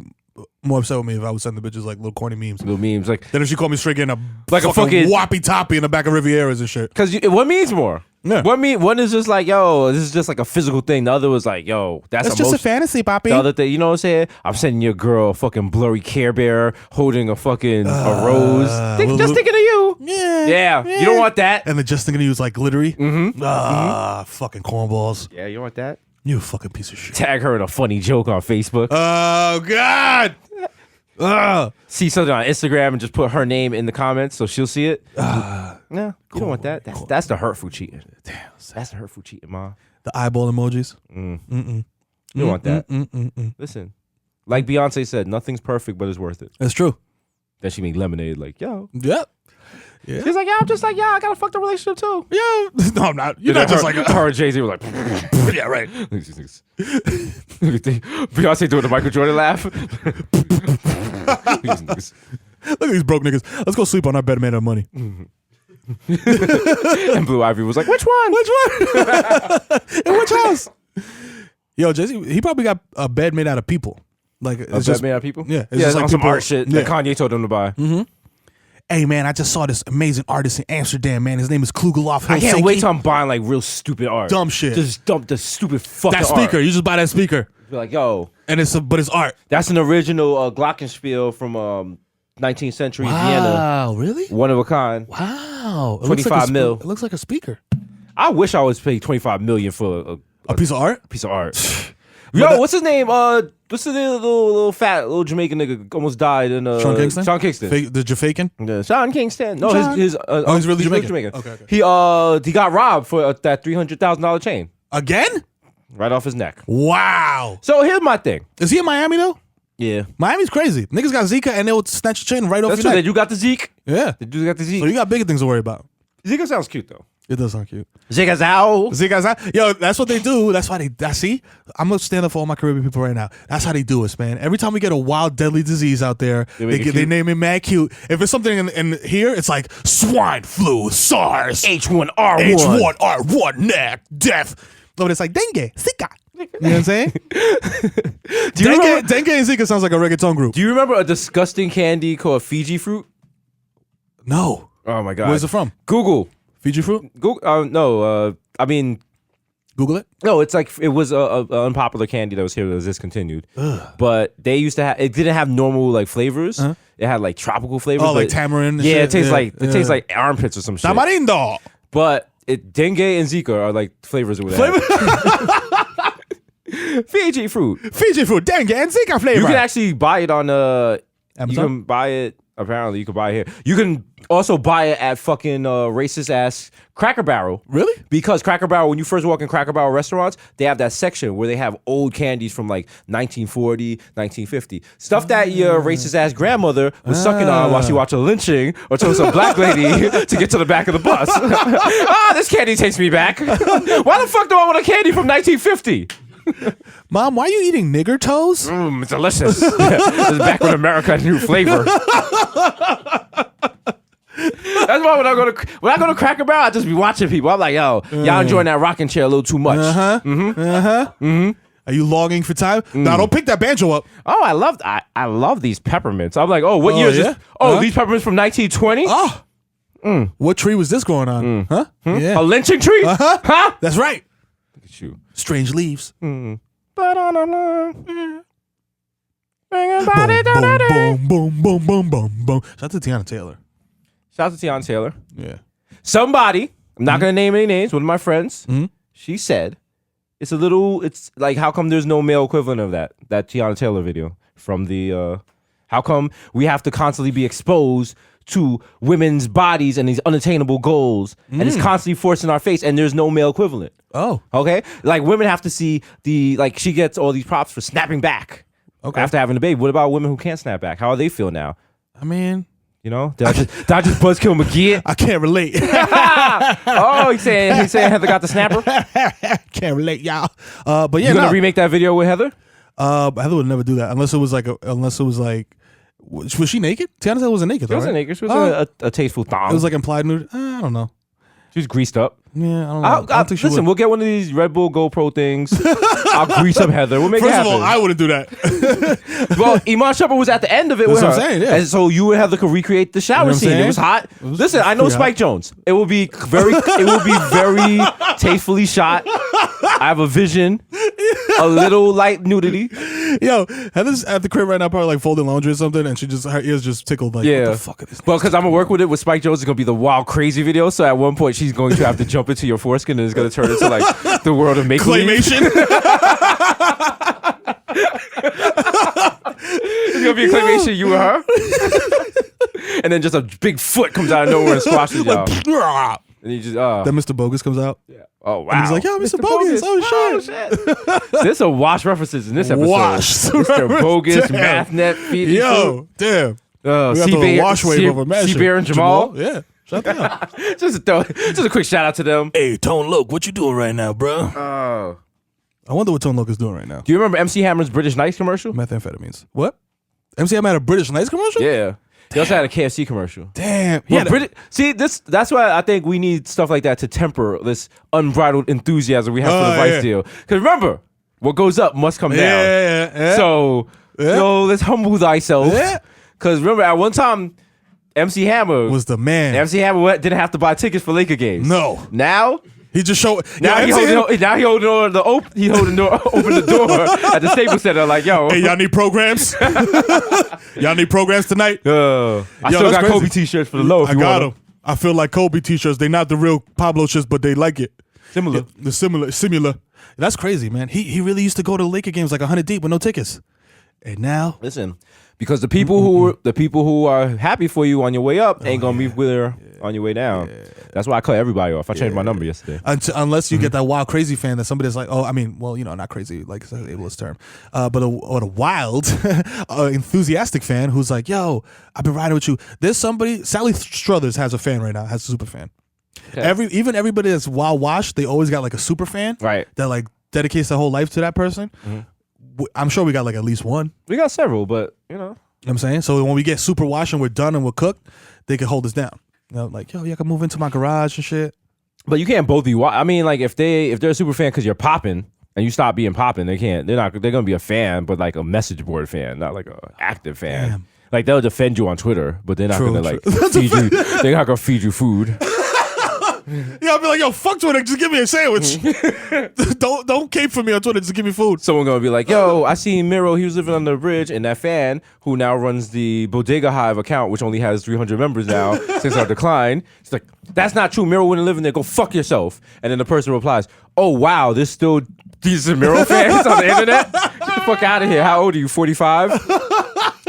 more upset with me if I would send the bitches like little corny memes. Little memes. Like, then if she called me straight getting like a fucking whoppy toppy in the back of Rivieras and shit. Because what means more? Yeah. One is just like, yo, this is just like a physical thing. The other was like, yo, that's just a fantasy, Poppy. The other thing, you know what I'm saying? I'm sending your girl a fucking blurry Care Bear holding a fucking a rose. Just thinking of you. Yeah. You don't want that. And the just thinking of you is like glittery. Fucking cornballs. Yeah, you don't want that. You fucking piece of shit. Tag her in a funny joke on Facebook. Oh, God. See something on Instagram and just put her name in the comments so she'll see it. No, you don't want that. That's the hurtful cheating. Damn, that's the hurtful cheating, ma. The eyeball emojis. You don't want that. Listen, like Beyonce said, nothing's perfect, but it's worth it. That's true. Then she made Lemonade like, yo. Yep. Yeah. She's like, yeah, I'm just like, yeah, I got a fucked up relationship too. Yeah. No, I'm not. You're not just like her and Jay-Z were like, yeah, right. Beyonce doing the Michael Jordan laugh. Look at these broke niggas. Let's go sleep on our bed made of money. And Blue Ivy was like, which one? Which one? In which house? Yo, Jay-Z, he probably got a bed made out of people. Like a bed made out of people? Yeah. It's just like some art shit that Kanye told him to buy. Hey, man, I just saw this amazing artist in Amsterdam, man. His name is Klugeloff. I can't wait till I'm buying like real stupid art. Dumb shit. Just dump the stupid fucking that speaker. Art. You just buy that speaker. Be like, yo. And but it's art. That's an original Glockenspiel from 19th century Vienna. Wow, really? One of a kind. Wow. 25 mil. It looks like a speaker. I wish I was paid 25 million for a piece of art? A piece of art. Yo, what's his name? What's the little fat little Jamaican nigga almost died in Sean Kingston? Sean Kingston. The Jamaican? Yeah, Sean Kingston. No, he's really Jamaican. Okay. He got robbed for that $300,000 chain. Again? Right off his neck. Wow. So here's my thing. Is he in Miami though? Yeah. Miami's crazy. Niggas got Zika and they'll snatch your chain right off That's your true. neck. You got the Zeke? Yeah. The dude got the Zeke. So you got bigger things to worry about. Zika sounds cute though. It does sound cute. Zigazao. Yo, that's what they do. That's why I see. I'm gonna stand up for all my Caribbean people right now. That's how they do us, man. Every time we get a wild, deadly disease out there, they name it mad cute. If it's something in here, it's like swine flu, SARS, H1R1, neck, death. But it's like dengue, Zika. You know what I'm saying? Dengue and Zika sounds like a reggaeton group. Do you remember a disgusting candy called Fiji fruit? No. Oh my god. Where's it from? Google. Fiji fruit? Google. No. I mean, Google it. No, it's like it was a unpopular candy that was here that was discontinued. But they used to have. It didn't have normal like flavors. It had like tropical flavors. Oh, like tamarind. Yeah, shit. it tastes like armpits or some shit. Tamarindo. But dengue and Zika are like flavors it would have. Fiji fruit, dengue and Zika flavor. You can actually buy it on Amazon? You can buy it. Apparently, you can buy it here. You can also buy it at fucking racist ass Cracker Barrel. Really? Because Cracker Barrel, when you first walk in Cracker Barrel restaurants, they have that section where they have old candies from like 1940, 1950. Stuff that your racist ass grandmother was sucking on while she watched a lynching or told some black lady to get to the back of the bus. This candy takes me back. Why the fuck do I want a candy from 1950? Mom, why are you eating nigger toes? It's delicious. This is back when America had new flavor. That's why when I go to Cracker Barrel, I just be watching people. I'm like, yo, y'all enjoying that rocking chair a little too much. Are you longing for time? No, don't pick that banjo up. Oh, I love these peppermints. I'm like, oh, what year is this? These peppermints from 1920? Oh. What tree was this growing on? Huh? Yeah. A lynching tree? Huh? That's right. Look at you. Strange leaves. Boom, boom, boom, boom, boom, boom. Shout out to Tiana Taylor. Shout out to Tiana Taylor. Yeah. Somebody, I'm not going to name any names, one of my friends, she said, it's like, how come there's no male equivalent of that Tiana Taylor video from the, how come we have to constantly be exposed to women's bodies and these unattainable goals, and it's constantly forced in our face, and there's no male equivalent. Oh. Okay? Like, women have to see she gets all these props for snapping back after having a baby. What about women who can't snap back? How do they feel now? I mean... You know? Did I just buzzkill McGee? I can't relate. Oh, he's saying Heather got the snapper? Can't relate, y'all. But yeah, you gonna remake that video with Heather? Heather would never do that unless it was like Was she naked? Tiana said wasn't naked. She wasn't naked. She was a tasteful thong. It was like implied nude. I don't know. She was greased up. Yeah, I don't know. I don't think she listen, would. we'll get one of these Red Bull GoPro things. I'll grease up Heather. We'll make it First of happen. all, I wouldn't do that. Well, Iman Shumpert was at the end of it That's with her. what I'm saying, yeah. And so you and Heather could recreate the shower You know what I'm scene. It saying? was hot. Listen, I know pretty Spike Jones. It will be very tastefully shot. I have a vision. A little light nudity. Yo, Heather's at the crib right now, probably like folding laundry or something, and her ears just tickled. Like, Yeah. what the fuck is this? Well, because I'm gonna work with it with Spike Jones, it's gonna be the wild, crazy video. So at one point, she's going to have to jump into your foreskin, and it's gonna turn into like the world of make-believe. Claymation. It's gonna be a claymation, you and her, and then just a big foot comes out of nowhere and squashes y'all. And you just Then Mr. Bogus comes out. yeah. Oh wow. And he's like, yo, Mr. Bogus. Oh, shit. There's some wash references in this episode. Wash. Mr. Bogus, Damn. MathNet, feed Yo, damn. We got C the Bear, wash wave over Mash. C-Bear and Jamal. Yeah. Shut down. just a quick shout out to them. Hey, Tone Loc, what you doing right now, bro? Oh. I wonder what Tone Loc is doing right now. Do you remember MC Hammer's British Nights commercial? Methamphetamines. What? MC Hammer had a British Nights commercial? Yeah. They also had a KFC commercial. Damn. Yeah, Yeah. see, that's why I think we need stuff like that to temper this unbridled enthusiasm we have for the Vice yeah. deal. Because remember, what goes up must come down. Yeah. So, let's humble thyself. Yeah. Because remember, at one time, MC Hammer Was the man. didn't have to buy tickets for Laker games. No. Now, He just showed. now he opened the door at the Staples Center. Like, yo, Hey, y'all need programs? Y'all need programs tonight? I Yo, still that's got crazy. Kobe t-shirts for the low. If I you got want them. I feel like Kobe t-shirts. They not the real Pablo shirts, but they like it. Similar. The similar. That's crazy, man. He really used to go to Laker games like 100 deep with no tickets. And now, Listen, because the people who are happy for you on your way up ain't gonna be with her on your way down. That's why I cut everybody off. I changed my number yesterday. unless you get that wild crazy fan that somebody's like, oh, I mean, well, not crazy, like it's an ableist term, but a wild, enthusiastic fan who's like, yo, I've been riding with you. There's somebody, Sally Struthers has a fan right now, has a super fan. Okay. Even everybody that's wild washed, they always got like a super fan, Right. that like dedicates their whole life to that person. I'm sure we got like at least one. We got several, but You know what I'm saying? So when we get super washed and we're done and we're cooked, they can hold us down. Like, yo, you can move into my garage and shit. But you can't both be. I mean, like if they're a super fan because you're popping and you stop being popping, they can't. They're gonna be a fan, but like a message board fan, not like a active fan. Damn. Like they'll defend you on Twitter, but they're not True, gonna like true. feed you. They're not gonna feed you food. Yeah, I'll be like, yo, fuck Twitter, just give me a sandwich. don't cape for me on Twitter, just give me food. Someone gonna be like, yo, I seen Mero, he was living under the bridge, and that fan who now runs the Bodega Hive account, which only has 300 members now since our decline, it's like, that's not true. Mero wouldn't live in there. Go fuck yourself. And then the person replies, oh wow, there's still these Mero fans on the internet. Get the fuck out of here. How old are you? 45.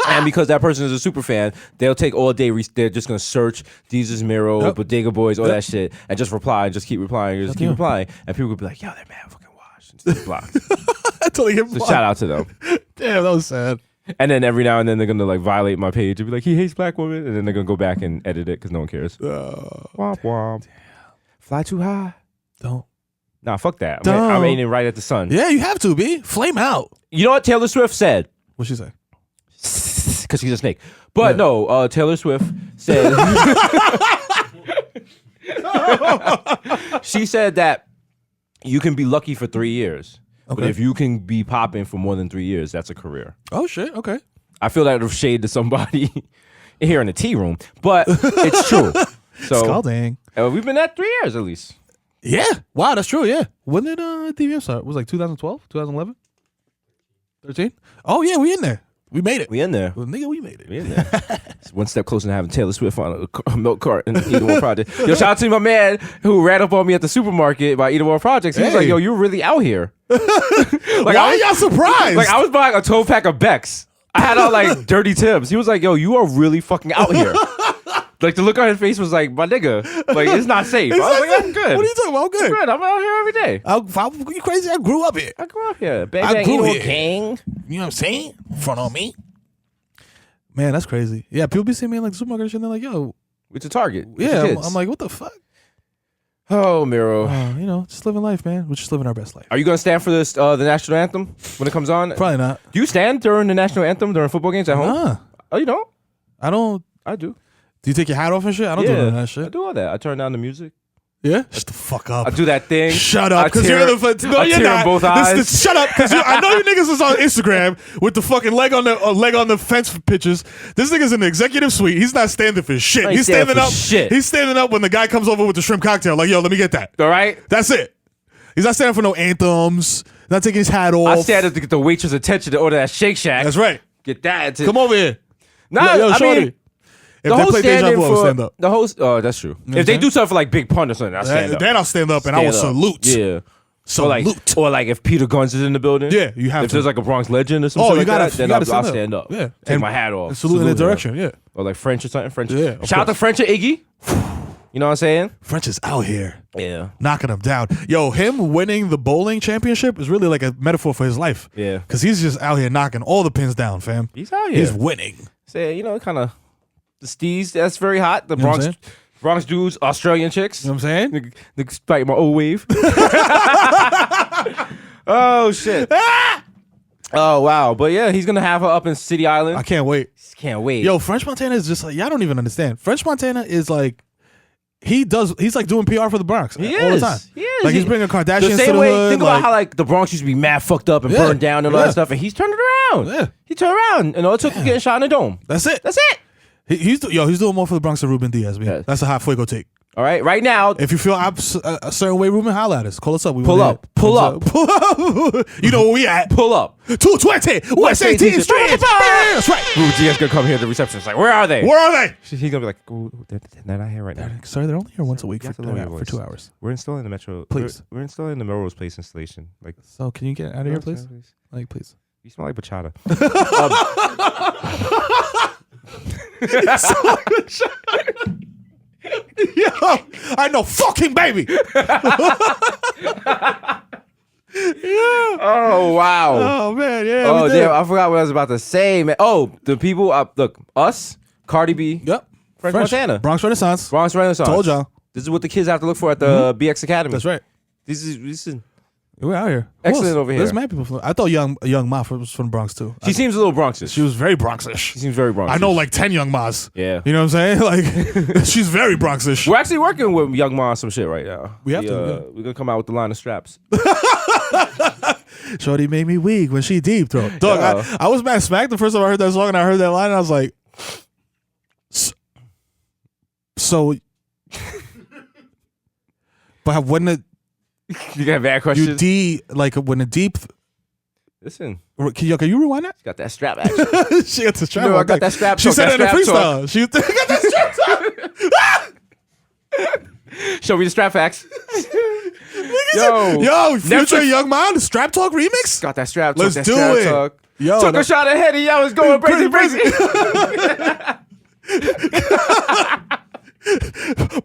And because that person is a super fan, they'll take all day. They're just gonna search Desus, Mero, Bodega Boys, all that shit, and just reply, and just keep replying, and just keep replying, and people will be like, "Yo, that man fucking washed." And just blocked. I totally get So shout out to them. Damn, that was sad. And then every now and then they're gonna like violate my page and be like, "He hates black women," and then they're gonna go back and edit it because no one cares. Womp womp. Fly too high. Don't. Nah, fuck that. Don't. I'm aiming right at the sun. Yeah, you have to be. Flame out. You know what Taylor Swift said? What'd she say? Because she's a snake. But no, Taylor Swift said she said that you can be lucky for 3 years. But Okay. if you can be popping for more than 3 years, that's a career. Oh shit. Okay. I feel that of shade to somebody here in the tea room, but it's true. So Scalding. we've been at 3 years at least. Yeah. Wow, that's true. Yeah. When did DVM start? It was like 2012, 2011, 13. Oh yeah, we in there. We made it. We in there. Well, nigga, we made it. We in there. It's one step closer to having Taylor Swift on a milk cart in Either One Project. Yo, shout out to my man who ran up on me at the supermarket by Either One Projects. He was Hey. like, yo, you're really out here. Why are y'all surprised? Like I was buying a 12-pack of Becks. I had all like dirty Timbs. He was like, yo, you are really fucking out here. Like the look on his face was like, my nigga, like it's not safe. I was like, I'm good. What are you talking about? I'm good. I'm good. I'm out here every day. You crazy? I grew up here. I grew up here. Bang, I bang, grew you know, here. gang. You know what I'm saying? Front on me. Man, that's crazy. Yeah, people be seeing me in like the supermarket and shit, and they're like, yo, It's a Target. It's yeah. your kids. I'm like, what the fuck? Oh, Mero. Just living life, man. We're just living our best life. Are you gonna stand for this the national anthem when it comes on? Probably not. Do you stand during the national anthem during football games at home? Nah. Oh, you don't? I don't. I do. Do you take your hat off and shit? I don't do none of that I shit. do all that. I turn down the music. Yeah? Shut the fuck up. I do that thing. Shut up, because you're the no, I you're tear not. both eyes. Shut up, because I know you niggas is on Instagram with the fucking leg on the fence pictures. This nigga's in the executive suite. He's not standing for shit. I ain't He's standing standing up. for shit. He's standing up when the guy comes over with the shrimp cocktail. Like, yo, let me get that. All right. That's it. He's not standing for no anthems. Not taking his hat off. I stand up to get the waitress' attention to order that Shake Shack. That's right. Get that. Come over here. Nah, yo, I shorty. mean, If the they whole play Deja standing Vu, I'll for stand up. the host. Oh, that's true. what I'm If they saying? do something for like Big Pun or something, I stand up. Then I'll stand up and I will Stand up. salute. Yeah. Salute. Or like if Peter Guns is in the building. Yeah, you have If to. there's like a Bronx legend or Oh, something you like gotta, that, then you gotta I'll stand up. Yeah. Take my hat off. And salute in the him. direction, yeah. Or like French or something. French. Yeah, of Shout out to course. French or Iggy. You know what I'm saying? French is out here. Yeah. Knocking him down. Yo, him winning the bowling championship is really like a metaphor for his life. Yeah. Because he's just out here knocking all the pins down, fam. He's out here. He's winning. Say, you know, kind of the steez. That's very hot. The You know what I'm Bronx. Bronx dudes, Australian chicks. You know what I'm saying? Niggas fight my old wave. Oh shit. Oh wow. But yeah, he's gonna have her up in City Island. I can't wait. Can't wait. Yo, French Montana is just like, y'all don't even understand. French Montana is like, he's like doing PR for the Bronx all the time. He is. Like he's bringing Kardashians the to same the way. hood. Think about how like the Bronx used to be mad fucked up and Yeah, burned down and all yeah. that stuff, and he's turned it around. Yeah. He turned around, and all it took was getting shot in the dome. That's it. That's it. He's doing more for the Bronx than Ruben Diaz, man. Yeah. That's a hot fuego take. All right, right now. If you feel a certain way, Ruben, holla at us. Call us up. We Pull wanna up. hear it. Pull up. Pull up. You know where we at. Pull up. 220 West 18th Street. That's right. Ruben Diaz gonna come here to the reception. It's like, where are they? Where are they? He's gonna be like, oh, they're not here right now. Sorry, they're only here once a week You have for to lower your 2 voice. hours. We're installing the Metro. Please. We're installing the Mero's Place installation. Like, So can you get out of here, please? Like, please. You smell like bachata. Yo, I know, fucking baby. Oh wow. Oh man, yeah. Oh we did. damn, I forgot what I was about to say, man. Oh, the people. Look, us, Cardi B, Yep. French Montana, Bronx Renaissance. Bronx Renaissance. Told y'all. This is what the kids have to look for at the BX Academy. That's right. This is. We're out here. Who Excellent else? over here. There's mad people from. I thought young Ma was from the Bronx too. She seems a little Bronxish. She was very Bronxish. She seems very Bronxish. I know like 10 young Ma's. Yeah. You know what I'm saying? Like she's very Bronxish. We're actually working with Young Ma on some shit right now. We have to, yeah. We're gonna come out with the line of straps. Shorty made me weak when she deep throat. Dog, Yeah. I was mad smacked the first time I heard that song and I heard that line and I was like, so, but when it, You got bad you questions. like when the deep, Listen, can you rewind that? she got that strap action. She got the strap. You know, on. I got that strap She talk, said it that in a strap freestyle. She got that strap talk. Show me the strap facts. Yo, Yo, future Netflix- Young Man, the Strap Talk remix. got that strap talk. Let's that do strap it. Talk. Yo, Took a shot ahead and y'all was going crazy.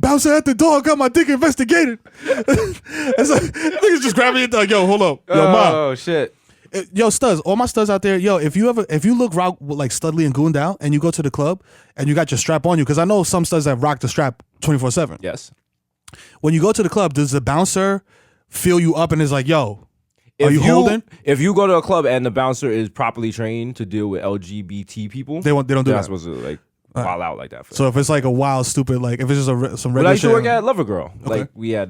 Bouncing at the door, got my dick investigated. It's like, niggas just grabbing it like, yo, hold up. Yo, Ma. Oh shit. Yo, studs, all my studs out there, yo, if you look rock like Studley and Gooned out and you go to the club and you got your strap on you, because I know some studs that rock the strap 24/7. Yes. When you go to the club, does the bouncer feel you up and is like, yo, are you holding? If you go to a club and the bouncer is properly trained to deal with LGBT people, They don't do they're that. not supposed to like wild out like that. For So if it's like a wild, stupid, like if it's just some but I regular used to shit. work at Lover Girl. Like we had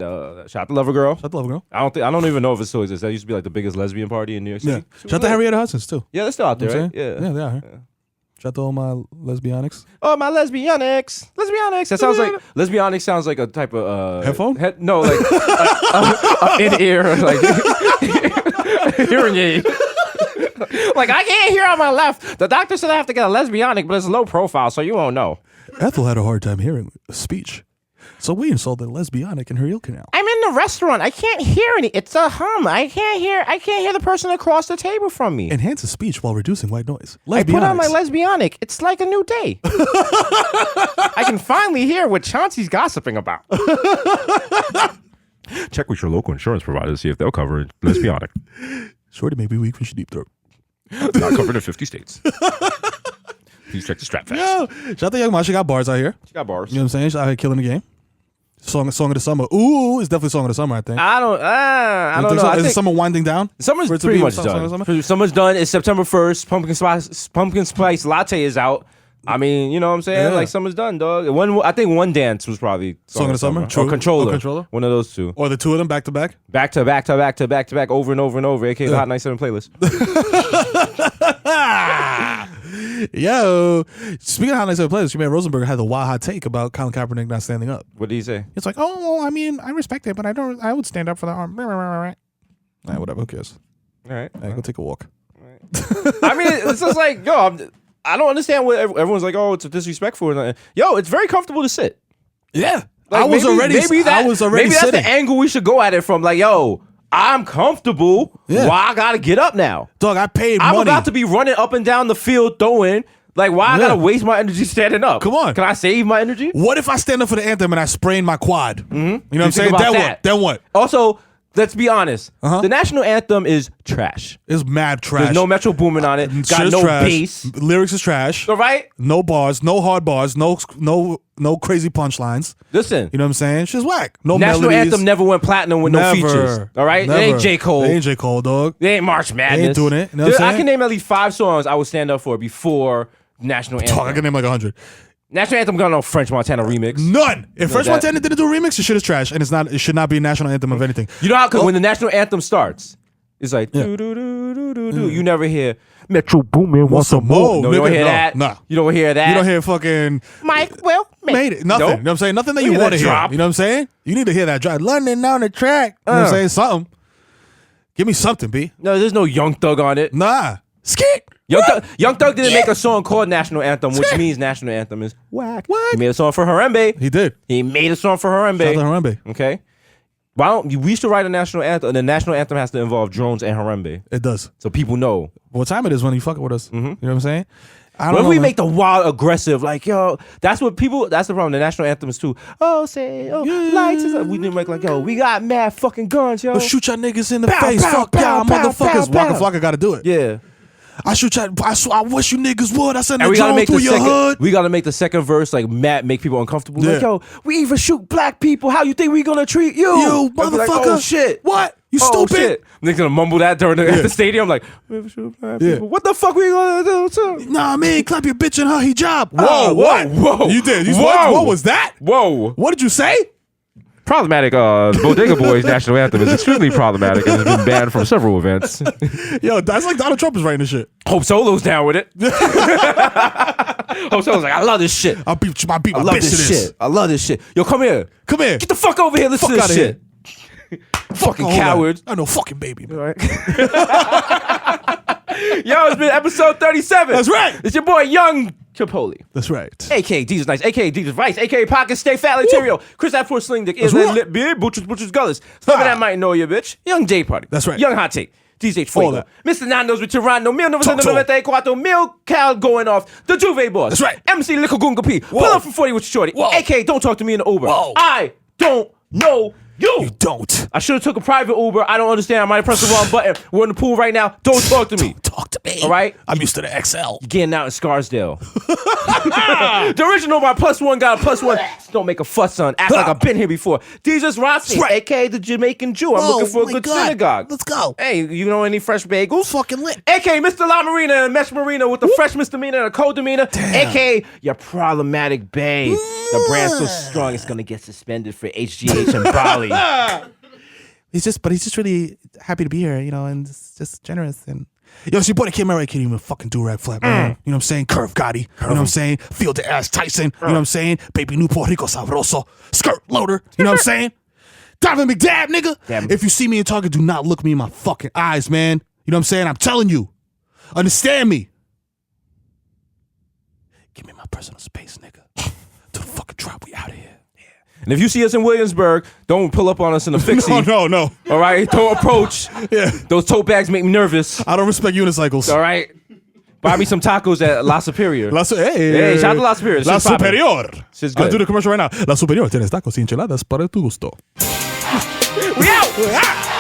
Shout to Lover Girl. Shut the love, girl. I don't even know if it still exists. That used to be like the biggest lesbian party in New York Yeah. City. Shout out to Henrietta Hudson's too. Yeah, they're still out there, You know right? what I'm saying? Yeah, they are. Yeah. Shout out to all my lesbianics. Oh, my lesbianics. That sounds like lesbianics sounds like a type of Headphone? No, like in ear like hearing aid. Like I can't hear on my left. The doctor said I have to get a lesbianic, but it's low profile, so you won't know. Ethel had a hard time hearing speech, so we installed a lesbianic in her ear canal. I'm in the restaurant. I can't hear any. It's a hum. I can't hear the person across the table from me. Enhances speech while reducing white noise. I put on my lesbianic. It's like a new day. I can finally hear what Chauncey's gossiping about. Check with your local insurance provider to see if they'll cover lesbianic. Shorty may be weak when she deep throat. Not covered in 50 states. Please check the strap facts. Yo, shout out to Young Ma. She got bars out here. She got bars. You know what I'm saying? She's out here killing the game. Song of the summer. Ooh, it's definitely song of the summer, I think. I don't think know. so? I Is think summer winding down? summer's For it to pretty be much song of the done. summer? Summer's done. It's September 1st. Pumpkin spice latte is out. I mean, you know what I'm saying? Yeah. Like summer's done, dog. I think one dance was probably Song of the Summer? True. Or Controller. Or Controller. One of those two. Or the two of them back to back. Back to back, over and over and over. AKA the Hot 97 playlist. Yo, speaking of Hot 97 players, man, Rosenberg had the wild hot take about Colin Kaepernick not standing up. What did he say? It's like, oh, well, I mean, I respect it, but I would stand up for the arm. Whatever, who cares? All right. Go take a walk. I mean, it's just like, yo, I don't understand what everyone's like, oh, it's disrespectful. Yo, it's very comfortable to sit. Yeah. Like, I was already maybe that's sitting. the angle we should go at it from. Like, yo, I'm comfortable. Yeah. Why I gotta get up now? Dog, I paid I'm money. about to be running up and down the field throwing. Like, why I gotta waste my energy standing up? Come on. Can I save my energy? What if I stand up for the anthem and I sprain my quad? Mm-hmm. You know what I'm think saying? about that. Then what? Also, let's be honest. Uh-huh. The national anthem is trash. It's mad trash. There's no Metro Boomin on it. Shit Got is no trash. bass. Lyrics is trash. All right? No bars, no hard bars, no crazy punchlines. Listen. You know what I'm saying? Shit's whack. No National melodies. anthem never went platinum with no features. All right? Never. It ain't J. Cole. It ain't J. Cole, dog. It ain't March Madness. They ain't doing it. You know what I'm I saying? can name at least 5 songs I would stand up for before national anthem. Dog, I can name like 100. National anthem got no French Montana remix. None. If French that- Montana didn't do a remix, the shit is trash, and it should not be a national anthem of anything. You know how when the national anthem starts, it's like do do do do do do. You never hear Metro Boomin want some more. No, you don't hear that. No. You don't hear that. You don't hear fucking Mike Will made it. Nothing. Nope. You know what I'm saying? Nothing that You you hear want to that hear. drop. You know what I'm saying? You need to hear that drop. London on the track. You know what I'm saying? Something. Give me something, B. No, there's no Young Thug on it. Nah. Skit. Young Thug didn't make a song called National Anthem, which means National Anthem is whack. What? He made a song for Harambe. He did. He made a song for Shout out to Harambe. Harambe. Okay. Why don't we should write a national anthem, and the national anthem has to involve drones and Harambe, It does. so people know. What time it is when you fucking with us? You know what I'm saying? I don't When know, we man. make the wild aggressive, like yo, that's the problem. The national anthem is too. Oh, say, lights is up. We didn't make like yo, we got mad fucking guns, yo. But shoot y'all niggas in the Pow, face. pow, Fuck pow, y'all pow, motherfuckers. pow, Waka pow. Flocka got to do it. Yeah. I shoot y'all. I wish you niggas would. I send And the we gotta drone make through the your second. hood. We gotta make the second verse like Matt make people uncomfortable. Like Yeah. yo, we even shoot black people. How you think we gonna treat you? You I'd be motherfucker. like, oh shit. What? You Oh, stupid. shit. Niggas gonna mumble that during at the stadium. Like, we even shoot black Yeah. people. What the fuck we gonna do? Too? Nah, man, clap your bitch in her hijab. Whoa, Oh, what? whoa. You did. Whoa. What was that? Whoa. What did you say? Problematic. Bodega Boys national anthem is extremely problematic and has been banned from several events. Yo, that's like Donald Trump is writing this shit. Hope Solo's down with it. Hope Solo's like, I love this shit. I'll beat my I bitch love to this this. shit. I love this shit. Yo, come here. Come here. Get the fuck over here. Listen Fuck to outta this shit. Fucking Hold on. cowards. I know fucking baby. Man. All right. Yo, it's been episode 37. That's right. It's your boy Young Chipotle. That's right. AKA Jesus Nice, AKA Jesus Vice, AKA Pocket Stay Fat Material, Chris That for Sling Dick, Is right. That Lip Beard, Butchers Gullis, Something That Might Know You, bitch, Young J Party. That's right. Young Hot Take, DJ All Fuego, that. Mr. Nando's with Tirando, Talk to him. 1994, Mil Cal going off, The Juve Boss. That's right. MC Lickle Gunga P, Pull Up from 40 with your shorty, Whoa. AKA Don't Talk to Me in the Uber. Whoa. I don't know you. You don't. I should have took a private Uber. I don't understand. I might have pressed the wrong button. We're in the pool right now. Don't talk to me. Talk to me. All right? I'm used to the XL. Getting out in Scarsdale. The original my +1 got a +1. Don't make a fuss, son. Act like I've been here before. Jesus Rossi, Right. aka the Jamaican Jew. I'm looking for a my good God. synagogue. Let's go. Hey, you know any fresh bagels? Fucking lit. AKA Mr. La Marina and Mesh Marina with the fresh misdemeanor and a cold demeanor. AKA your problematic bae. The brand's so strong it's gonna get suspended for HGH and Bali. He's just really happy to be here, you know, and just generous. And yo, it's your boy the Kid Mero, can't even fucking do rag flap, man. You know what I'm saying? Curve Gotti. You know what I'm saying? Feel the ass Tyson. You know what I'm saying? Baby new Puerto Rico sabroso. Skirt loader. You know what I'm saying? Diamond McDab, nigga. Damn. If you see me in Target, do not look me in my fucking eyes, man. You know what I'm saying? I'm telling you. Understand me. Give me my personal space, nigga. To the fucking drop. We out of here. And if you see us in Williamsburg, don't pull up on us in a fixie. No. All right? Don't approach. Yeah. Those tote bags make me nervous. I don't respect unicycles. All right? Buy me some tacos at La Superior. Hey, shout out to La Superior. La Shit's poppin'. Superior. Shit's I'll good. do the commercial right now. La Superior tienes tacos y enchiladas para tu gusto. We out!